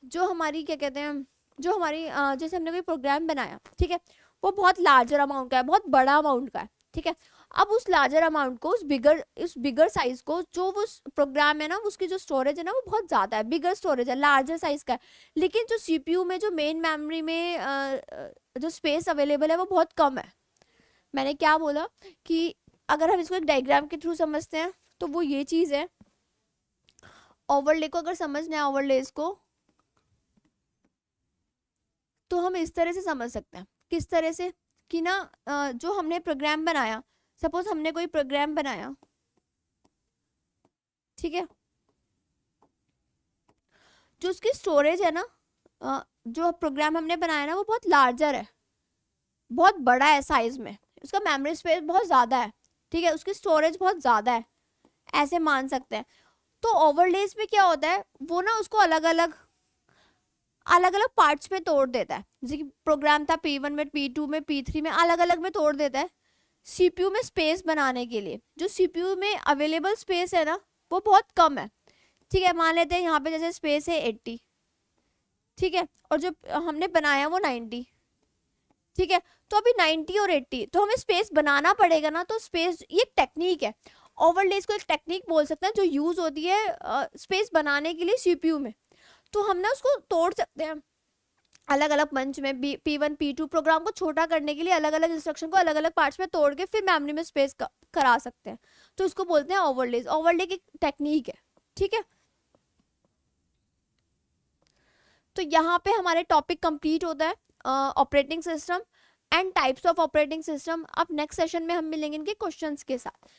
जो हमारी क्या कहते हैं, जो हमारी जैसे हमने कोई प्रोग्राम बनाया, ठीक है, वो बहुत लार्जर अमाउंट का है, बहुत बड़ा अमाउंट का है, ठीक है। अब उस लार्जर अमाउंट को, उस बिगर साइज को, जो वो प्रोग्राम है ना, उसकी जो स्टोरेज है ना वो बहुत ज़्यादा है, बिगर स्टोरेज है, लार्जर साइज का है, लेकिन जो सीपीयू में, जो मेन मेमोरी में जो स्पेस अवेलेबल है वो बहुत कम है। मैंने क्या बोला कि अगर हम इसको एक डायग्राम के थ्रू समझते हैं तो वो ये चीज़ है। ओवरले को अगर समझना है, ओवरलेज को, तो हम इस तरह से समझ सकते हैं। किस तरह से कि ना जो हमने प्रोग्राम बनाया, सपोज हमने कोई प्रोग्राम बनाया, ठीक है, जो उसकी स्टोरेज है ना, जो प्रोग्राम हमने बनाया ना वो बहुत लार्जर है, बहुत बड़ा है साइज में, उसका मेमोरी स्पेस बहुत ज़्यादा है, ठीक है, उसकी स्टोरेज बहुत ज़्यादा है, ऐसे मान सकते हैं। तो ओवरलेज में क्या होता है, वो ना उसको अलग अलग पार्ट्स में तोड़ देता है। जैसे कि प्रोग्राम था P1 में, P2 में, P3 में, अलग अलग में तोड़ देता है सीपीयू में स्पेस बनाने के लिए। जो सीपीयू में अवेलेबल स्पेस है ना वो बहुत कम है, ठीक है। मान लेते हैं यहाँ पे जैसे स्पेस है 80, ठीक है, और जो हमने बनाया वो 90, ठीक है। तो अभी 90 और 80 तो हमें स्पेस बनाना पड़ेगा ना, तो स्पेस, ये टेक्निक है, ओवरलेज को एक टेक्निक बोल सकते हैं जो यूज होती है स्पेस बनाने के लिए सीपीयू में। तो हम ना उसको तोड़ सकते हैं अलग अलग मंच में, P1 P2 प्रोग्राम को छोटा करने के लिए अलग अलग इंस्ट्रक्शन को अलग अलग पार्ट्स में तोड़ के फिर मेमोरी में स्पेस करा सकते हैं। तो इसको बोलते हैं ओवरलेज, ओवरले की टेक्निक है, ठीक है। तो यहाँ पे हमारे टॉपिक कंप्लीट होता है operating system and types of operating system. अब नेक्स्ट सेशन में हम मिलेंगे इनके क्वेश्चंस के साथ,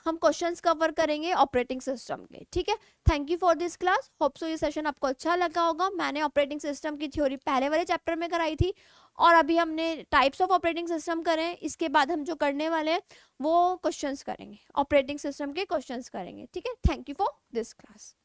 हम क्वेश्चंस कवर करेंगे ऑपरेटिंग सिस्टम के, ठीक है। Thank you for this class, hope so ये सेशन आपको अच्छा लगा होगा। मैंने ऑपरेटिंग सिस्टम की थ्योरी पहले वाले चैप्टर में कराई थी और अभी हमने टाइप्स ऑफ ऑपरेटिंग सिस्टम करें। इसके बाद हम जो करने वाले हैं वो क्वेश्चंस करेंगे, ऑपरेटिंग सिस्टम के क्वेश्चंस करेंगे, ठीक है। Thank you for this class.